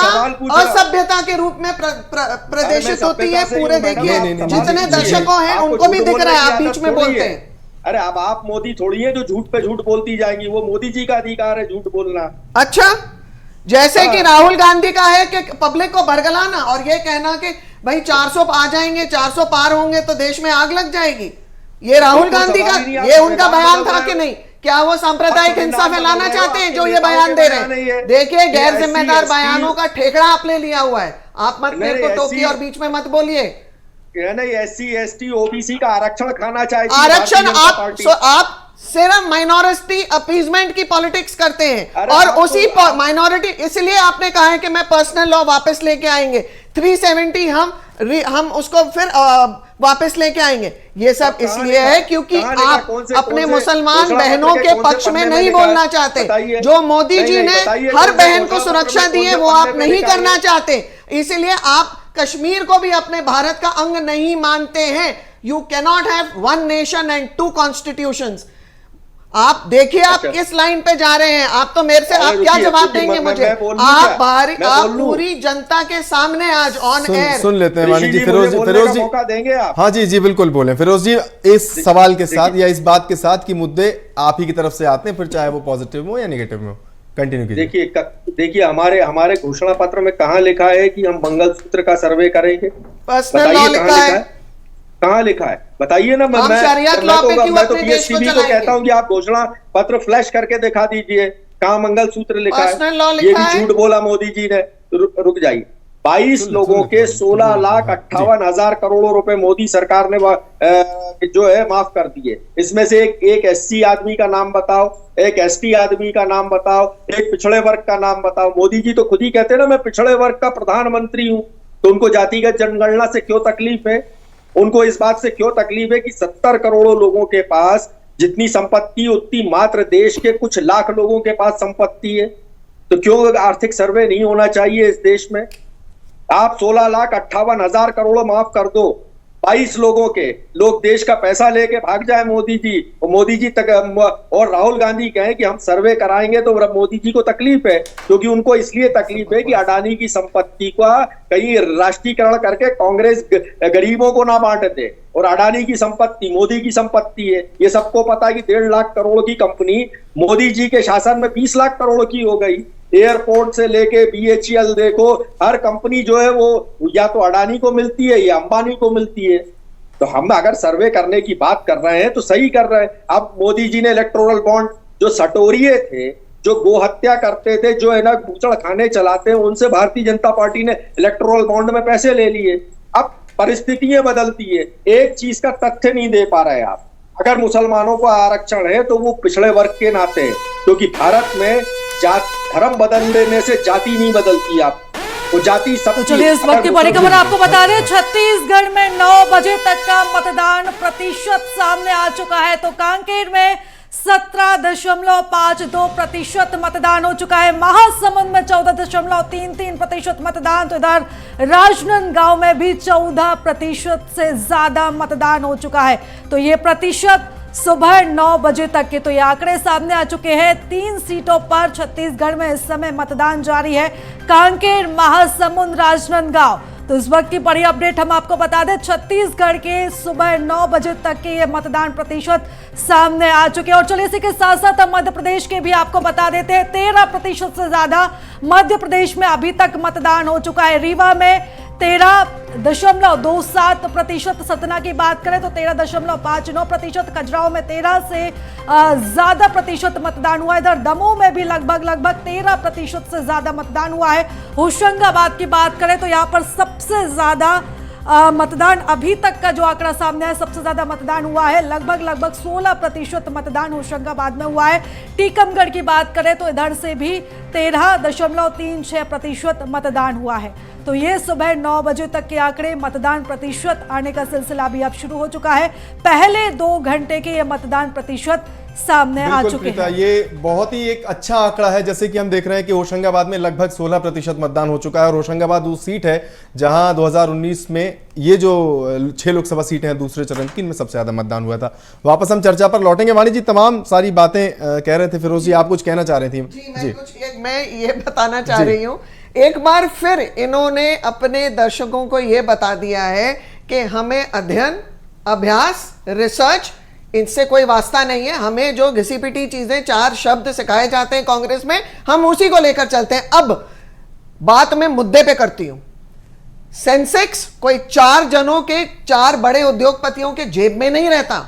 असभ्यता के रूप में प्रदर्शित होती है। पूरे देखिए जितने दर्शकों हैं उनको भी दिख रहा है, आप बीच में बोलते हैं। अरे अब आप मोदी थोड़ी है जो झूठ पे झूठ बोलती जाएंगी, वो मोदी जी का अधिकार है झूठ बोलना। अच्छा, जैसे कि राहुल गांधी का है कि पब्लिक को भड़कलाना और ये कहना कि भाई 400 आ जाएंगे, 400 पार होंगे तो देश में आग लग जाएगी। ये राहुल गांधी का, ये उनका बयान था कि नहीं? क्या वो सांप्रदायिक हिंसा फैलाना चाहते हैं जो ये बयान दे रहे हैं? देखिए, गैर जिम्मेदार बयानों का ठेकड़ा आपने लिया हुआ है। आप मत मेरे को टोकी और बीच में मत बोलिए। नहीं, SC ST OBC का आरक्षण खाना चाहिए। आरक्षण आप सिर्फ माइनॉरिटी अपीजमेंट की पॉलिटिक्स करते हैं और उसी माइनॉरिटी, इसलिए आपने कहा है कि मैं पर्सनल लॉ वापस लेके आएंगे, 370 हम उसको फिर वापस लेके आएंगे। ये सब इसलिए है क्योंकि आप अपने मुसलमान बहनों के पक्ष में नहीं बोलना चाहते। जो मोदी जी ने हर बहन को सुरक्षा दी है वो आप नहीं करना चाहते, इसलिए आप कश्मीर को भी अपने भारत का अंग नहीं मानते हैं। You cannot have 1 nation and 2 constitutions. आप देखिए आप किस लाइन पे जा रहे हैं। आप तो मेरे से, आप क्या जवाब देंगे मुझे? आप पूरी जनता के सामने आज ऑन एयर सुन लेते हैं वाणी जी। फिरोज जी मौका देंगे आप? हाँ जी जी बिल्कुल बोलें फिरोज जी, इस सवाल के साथ या इस बात के साथ कि मुद्दे आप ही की तरफ से आते हैं, फिर चाहे वो पॉजिटिव हो या नेगेटिव में हो। कंटिन्यू कीजिए। देखिए हमारे घोषणा पत्र में कहाँ लिखा है कि हम मंगलसूत्र का सर्वे करेंगे? पर्सनल लॉ लिखा है। कहाँ लिखा है बताइए ना। मैं तो PSTV को कहता हूँ कि आप घोषणा पत्र फ्लैश करके दिखा दीजिए कहाँ मंगलसूत्र लिखा है। ये भी झूठ बोला मोदी जी ने। रुक जाइए, 22 लोगों के 16,58,000 करोड़ रुपए मोदी सरकार ने जो है माफ कर दिए। इसमें से एक SC आदमी का नाम बताओ, एक ST आदमी का नाम बताओ, एक पिछड़े वर्ग का नाम बताओ। मोदी जी तो खुद ही कहते हैं ना, मैं पिछड़े वर्ग का प्रधानमंत्री हूं। तो उनको जातिगत जनगणना से क्यों तकलीफ है? उनको इस बात से क्यों तकलीफ है कि 70 करोड़ लोगों के पास जितनी संपत्ति उतनी मात्र देश के कुछ लाख लोगों के पास संपत्ति है? तो क्यों आर्थिक सर्वे नहीं होना चाहिए इस देश में? आप 16,58,000 करोड़ माफ कर दो, 22 लोगों के लोग देश का पैसा लेके भाग जाए मोदी जी, और मोदी जी तक और राहुल गांधी कहें कि हम सर्वे कराएंगे, तो मोदी जी को तकलीफ है। क्योंकि उनको इसलिए तकलीफ है कि अडानी की संपत्ति का कहीं राष्ट्रीयकरण करके कांग्रेस गरीबों को ना बांट दे, और अडानी की संपत्ति मोदी की संपत्ति है। ये सबको पता है कि 1.5 लाख करोड़ की कंपनी मोदी जी के शासन में 20 लाख करोड़ की हो गई। एयरपोर्ट से लेके BHEL देखो, हर कंपनी जो है वो या तो अडानी को मिलती है या अंबानी को मिलती है। तो हम अगर सर्वे करने की बात कर रहे हैं तो सही कर रहे हैं। अब मोदी जी ने इलेक्टोरल बॉन्ड, जो सटोरिये थे, जो गोहत्या करते थे, जो है ना कूचड़ खाने चलाते हैं, उनसे भारतीय जनता पार्टी ने इलेक्टोरल बॉन्ड में पैसे ले लिए। अब परिस्थितियां बदलती है, एक चीज का तथ्य नहीं दे पा रहे आप। अगर मुसलमानों को आरक्षण है तो वो पिछड़े वर्ग के नाते है, क्योंकि भारत में धर्म बदल देने से जाति नहीं बदलती। आप वो जाति सब। तो चलिए इस वक्त की बड़ी खबर आपको बता दें, छत्तीसगढ़ में 9 बजे तक का मतदान प्रतिशत सामने आ चुका है। तो कांकेर में 17.52% मतदान हो चुका है। महासमुंद में 14.33% मतदान, तो इधर राजनांदगांव में भी 14% से ज्यादा मतदान हो चुका है। तो ये प्रतिशत सुबह 9 बजे तक के तो ये आंकड़े सामने आ चुके हैं। 3 सीटों पर छत्तीसगढ़ में इस समय मतदान जारी है, कांकेर, महासमुंद, राजनांदगांव। तो इस वक्त की बड़ी अपडेट हम आपको बता दें, छत्तीसगढ़ के सुबह 9 बजे तक के ये मतदान प्रतिशत सामने आ चुके हैं। और चलिए इसी के साथ साथ हम मध्य प्रदेश के भी आपको बता देते हैं, 13% से ज्यादा मध्य प्रदेश में अभी तक मतदान हो चुका है। रीवा में 13.27%, सतना की बात करें तो 13.59%, खजुराहो में 13 से ज्यादा प्रतिशत मतदान हुआ है। इधर दमोह में भी लगभग 13% से ज्यादा मतदान हुआ है। होशंगाबाद की बात करें तो यहाँ पर सबसे ज्यादा मतदान अभी तक का जो आंकड़ा सामने है, सबसे ज्यादा मतदान हुआ है, लगभग 16% मतदान होशंगाबाद में हुआ है। टीकमगढ़ की बात करें तो इधर से भी 13.36% मतदान हुआ है। तो ये सुबह 9 बजे तक के आंकड़े, मतदान प्रतिशत आने का सिलसिला भी अब शुरू हो चुका है। पहले 2 घंटे के ये मतदान प्रतिशत सामने आ चुके हैं। ये बहुत ही एक अच्छा आंकड़ा है। जैसे कि हम देख रहे हैं कि होशंगाबाद में लगभग 16% मतदान हो चुका है, और होशंगाबाद वो सीट है जहां 2019 में ये जो 6 लोकसभा सीटें हैं दूसरे चरण की, इनमें सबसे ज्यादा मतदान हुआ था। वापस हम चर्चा पर लौटेंगे। वाणी जी तमाम सारी बातें कह रहे थे, फिरोज जी आप कुछ कहना चाह रही थी? मैं ये बताना चाह रही हूँ, एक बार फिर इन्होंने अपने दर्शकों को यह बता दिया है कि हमें अध्ययन, अभ्यास, रिसर्च इनसे कोई वास्ता नहीं है। हमें जो घिसी पिटी चीजें, 4 शब्द सिखाए जाते हैं कांग्रेस में, हम उसी को लेकर चलते हैं। अब बात मैं मुद्दे पे करती हूं। सेंसेक्स कोई 4 जनों के, 4 बड़े उद्योगपतियों के जेब में नहीं रहता।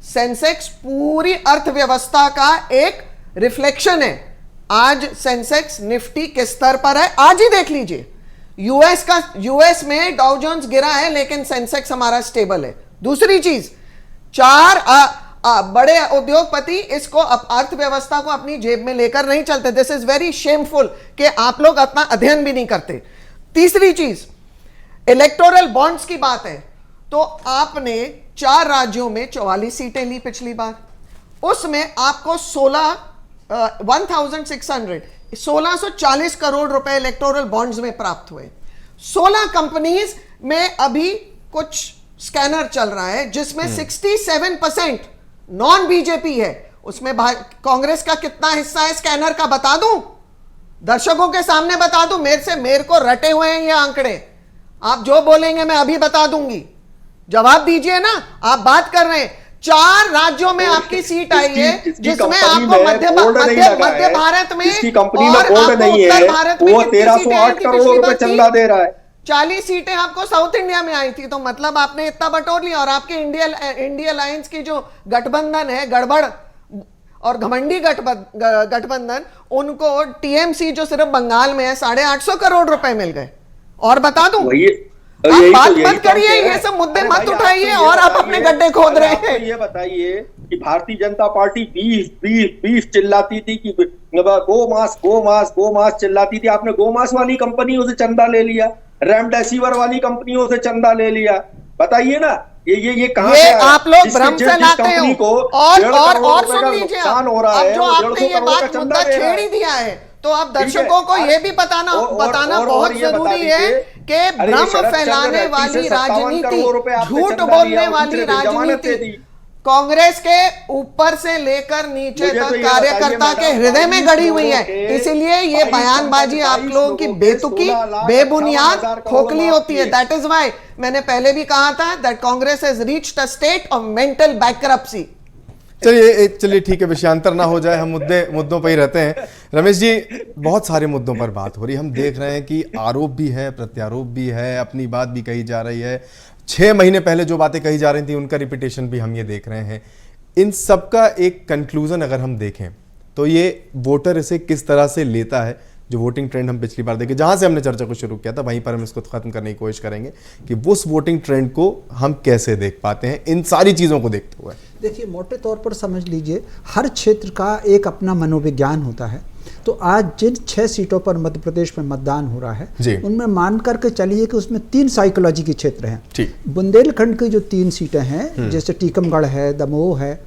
सेंसेक्स पूरी अर्थव्यवस्था का एक रिफ्लेक्शन है। आज सेंसेक्स, निफ्टी किस स्तर पर है आज ही देख लीजिए। यूएस में डाउ जोन्स गिरा है लेकिन सेंसेक्स हमारा स्टेबल है। दूसरी चीज, 4 बड़े उद्योगपति इसको अर्थव्यवस्था को अपनी जेब में लेकर नहीं चलते। दिस इज वेरी शेमफुल कि आप लोग अपना अध्ययन भी नहीं करते। तीसरी चीज, इलेक्टोरल बॉन्ड्स की बात है तो आपने 4 राज्यों में 44 सीटें ली पिछली बार, उसमें आपको 1640 करोड़ रुपए इलेक्टोरल बॉन्ड्स में प्राप्त हुए। 16 कंपनीज में अभी कुछ स्कैनर चल रहा है जिसमें 67% नॉन बीजेपी है। उसमें कांग्रेस का कितना हिस्सा है स्कैनर का बता दूं, दर्शकों के सामने बता दूं। मेरे को रटे हुए हैं ये आंकड़े, आप जो बोलेंगे मैं अभी बता दूंगी। जवाब दीजिए ना, आप बात कर रहे हैं 4 राज्यों में आपकी सीट आई है जिसमें आपको मध्य भारत में कंपनी में बोर्ड नहीं है, वो 1308 करोड़ रुपए चंदा दे रहा है। 40 सीटें आपको साउथ इंडिया में आई थी, तो मतलब आपने इतना बटोर लिया। और आपके इंडिया अलायंस की जो गठबंधन है, गड़बड़ और घमंडी गठबंधन, उनको टीएमसी जो सिर्फ बंगाल में है 850 करोड़ रुपए मिल गए। और बता दूं, आप बात मत करिए, ये सब मुद्दे मत उठाइए और आप अपने गड्ढे खोद रहे हैं। ये बताइए कि भारतीय जनता पार्टी 20 चिल्लाती थी कि गो मास चिल्लाती थी। आपने गो मास वाली कंपनियों से चंदा ले लिया, रेमडेसिविर वाली कंपनियों से चंदा ले लिया। बताइए ना, ये कहां से आप लोग भ्रम फैलाते हैं। और सुन लीजिए, अब जो आपने ये बात मुद्दा छेड़ ही दिया है तो आप दर्शकों को ये भी बताना बहुत जरूरी है कि भ्रम फैलाने वाली राजनीति, झूठ बोलने वाली राजनीति कांग्रेस के ऊपर से लेकर नीचे तक कार्यकर्ता के हृदय में गड़ी हुई है। इसीलिए ये बयानबाजी आप लोगों की बेतुकी, बेबुनियाद, खोखली होती है। दैट इज व्हाई मैंने पहले भी कहा था that Congress has reached a state of mental bankruptcy. चलिए ठीक है, विषयांतर ना हो जाए, हम मुद्दों पर ही रहते हैं। रमेश जी, बहुत सारे मुद्दों पर बात हो रही है। हम देख रहे हैं कि आरोप भी है, प्रत्यारोप भी है, अपनी बात भी कही जा रही है। 6 महीने पहले जो बातें कही जा रही थी उनका रिपीटेशन भी हम ये देख रहे हैं। इन सब का एक कंक्लूजन अगर हम देखें तो ये वोटर इसे किस तरह से लेता है, जो वोटिंग ट्रेंड हम पिछली बार देखे, जहां से हमने चर्चा को शुरू किया था वहीं पर हम इसको खत्म करने की कोशिश करेंगे कि उस वोटिंग ट्रेंड को हम कैसे देख पाते हैं इन सारी चीजों को देखते हुए। देखिए, मोटे तौर पर समझ लीजिए, हर क्षेत्र का एक अपना मनोविज्ञान होता है। तो आज जिन 6 सीटों पर मध्य प्रदेश में मतदान हो रहा है, उनमें मान करके चलिए कि उसमें 3 साइकोलॉजी के क्षेत्र हैं। बुंदेलखंड की जो 3 सीटें हैं, जैसे टीकमगढ़ है, दमोह है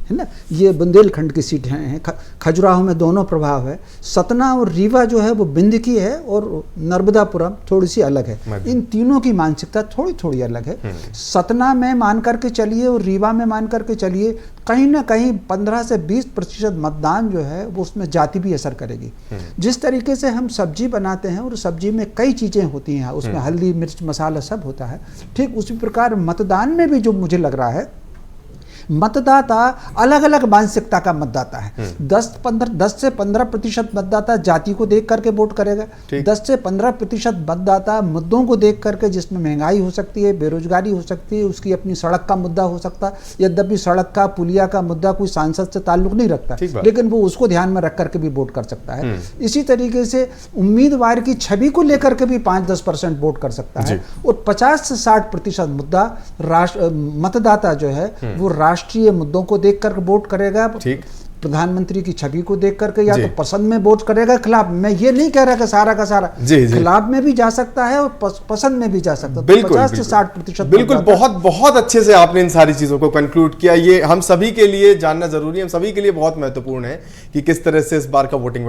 है ना, ये बुंदेलखंड की सीटें हैं। खजुराहो में दोनों प्रभाव है। सतना और रीवा जो है वो बिंद की है और नर्मदापुरम थोड़ी सी अलग है। इन तीनों की मानसिकता थोड़ी थोड़ी अलग है। सतना में मान करके चलिए और रीवा में मान करके चलिए, कहीं ना कहीं 15 से 20% मतदान जो है वो उसमें जाति भी असर करेगी। जिस तरीके से हम सब्जी बनाते हैं और सब्जी में कई चीज़ें होती हैं, उसमें हल्दी मिर्च मसाला सब होता है, ठीक उसी प्रकार मतदान में भी जो मुझे लग रहा है, मतदाता अलग अलग मानसिकता का मतदाता है। 10 से 15% मतदाता जाति को देख करके वोट करेगा। 10 से 15% मतदाता मुद्दों को देख करके, जिसमें महंगाई हो सकती है, बेरोजगारी हो सकती है, उसकी अपनी सड़क का मुद्दा हो सकता है। यद्यपि सड़क का, पुलिया का मुद्दा कोई सांसद से ताल्लुक नहीं रखता, लेकिन वो उसको ध्यान में रख करके भी वोट कर सकता है। इसी तरीके से उम्मीदवार की छवि को लेकर के भी 5-10% वोट कर सकता है। और 50 से 60% मुद्दा मतदाता जो है वो राष्ट्रीय मुद्दों को देख कर वोट करेगा। प्रधानमंत्री की छवि को देख करके या तो पसंद में वोट करेगा, खिलाफ। मैं ये नहीं कह रहा कि सारा का सारा खिलाफ में भी जा सकता है और पसंद में भी जा सकता है। 50 से 60%। बिल्कुल, बहुत अच्छे से आपने इन सारी चीजों को कंक्लूड किया। ये हम सभी के लिए जानना जरूरी है, हम सभी के लिए बहुत महत्वपूर्ण है कि किस तरह से इस बार का वोटिंग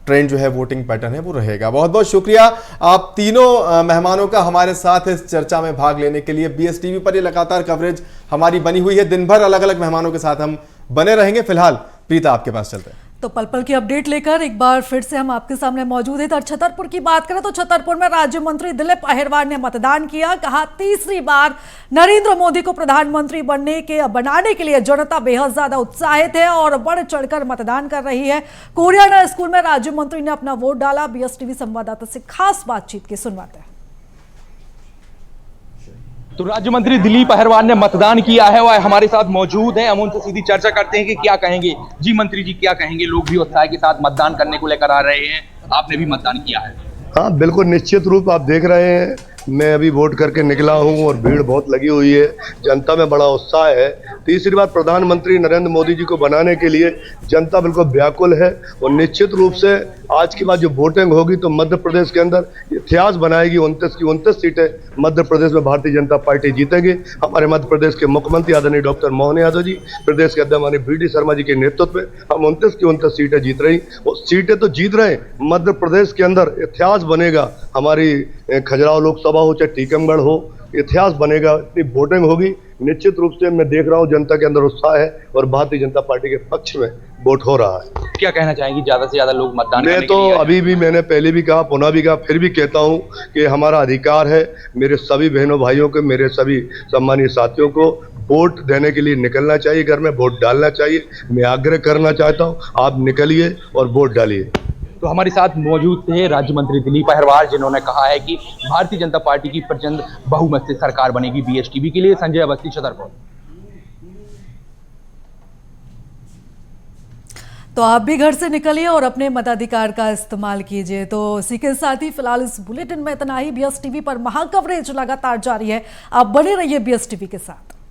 ट्रेंड जो है, वोटिंग पैटर्न है वो रहेगा। बहुत बहुत शुक्रिया आप तीनों मेहमानों का हमारे साथ इस चर्चा में भाग लेने के लिए। BSTV पर ये लगातार कवरेज हमारी बनी हुई है, दिन भर अलग अलग मेहमानों के साथ हम बने रहेंगे। फिलहाल प्रीता आपके पास चलते हैं। तो पल पल की अपडेट लेकर एक बार फिर से हम आपके सामने मौजूद हैं। तो छतरपुर की बात करें तो छतरपुर में राज्य मंत्री दिलीप अहिरवार ने मतदान किया। कहा, तीसरी बार नरेंद्र मोदी को प्रधानमंत्री बनाने के लिए जनता बेहद ज्यादा उत्साहित है और बढ़ चढ़कर मतदान कर रही है। कोरियाना स्कूल में राज्य मंत्री ने अपना वोट डाला। BSTV संवाददाता से खास बातचीत की सुनवाते हैं। तो राज्य मंत्री दिलीप अहिरवार ने मतदान किया है और हमारे साथ मौजूद हैं। हम उनसे सीधी चर्चा करते हैं कि क्या कहेंगे। जी मंत्री जी, क्या कहेंगे? लोग भी उत्साह के साथ मतदान करने को लेकर आ रहे हैं, आपने भी मतदान किया है। हाँ बिल्कुल, निश्चित रूप आप देख रहे हैं, मैं अभी वोट करके निकला हूँ और भीड़ बहुत लगी हुई है, जनता में बड़ा उत्साह है। तीसरी बार प्रधानमंत्री नरेंद्र मोदी जी को बनाने के लिए जनता बिल्कुल व्याकुल है और निश्चित रूप से आज के बाद जो वोटिंग होगी तो मध्य प्रदेश के अंदर इतिहास बनाएगी। 29 की 29 सीटें मध्य प्रदेश में भारतीय जनता पार्टी जीतेगी। हमारे मध्य प्रदेश के मुख्यमंत्री आदरणीय डॉक्टर मोहन यादव जी, प्रदेश के अध्यक्ष माननीय BD शर्मा जी के नेतृत्व में हम 29 की 29 सीटें जीत रही। वो सीटें तो जीत रहे, मध्य प्रदेश के अंदर इतिहास बनेगा। हमारी खजुराहो लोकसभा हो चाहे टीकमगढ़ हो, इतिहास बनेगा। इतनी वोटिंग होगी, निश्चित रूप से मैं देख रहा हूँ जनता के अंदर उत्साह है और भारतीय जनता पार्टी के पक्ष में वोट हो रहा है। क्या कहना चाहेंगे, ज्यादा से ज्यादा लोग मतदान करने मैं तो अभी भी, मैंने पहले भी कहा, पुनः भी कहा, फिर भी कहता हूँ कि हमारा अधिकार है, मेरे सभी बहनों भाइयों को, मेरे सभी सम्मानीय साथियों को वोट देने के लिए निकलना चाहिए, घर में वोट डालना चाहिए। मैं आग्रह करना चाहता हूँ, आप निकलिए और वोट डालिए। तो हमारे साथ मौजूद थे राज्य मंत्री दिलीप अहिरवार, जिन्होंने कहा है कि भारतीय जनता पार्टी की प्रचंड बहुमत से सरकार बनेगी। BSTV के लिए संजय अवस्थी, छतरपुर। तो आप भी घर से निकलिए और अपने मताधिकार का इस्तेमाल कीजिए। तो इसी के साथ ही फिलहाल इस बुलेटिन में इतना ही। BSTV पर महाकवरेज लगातार जारी है, आप बने रहिए BSTV के साथ।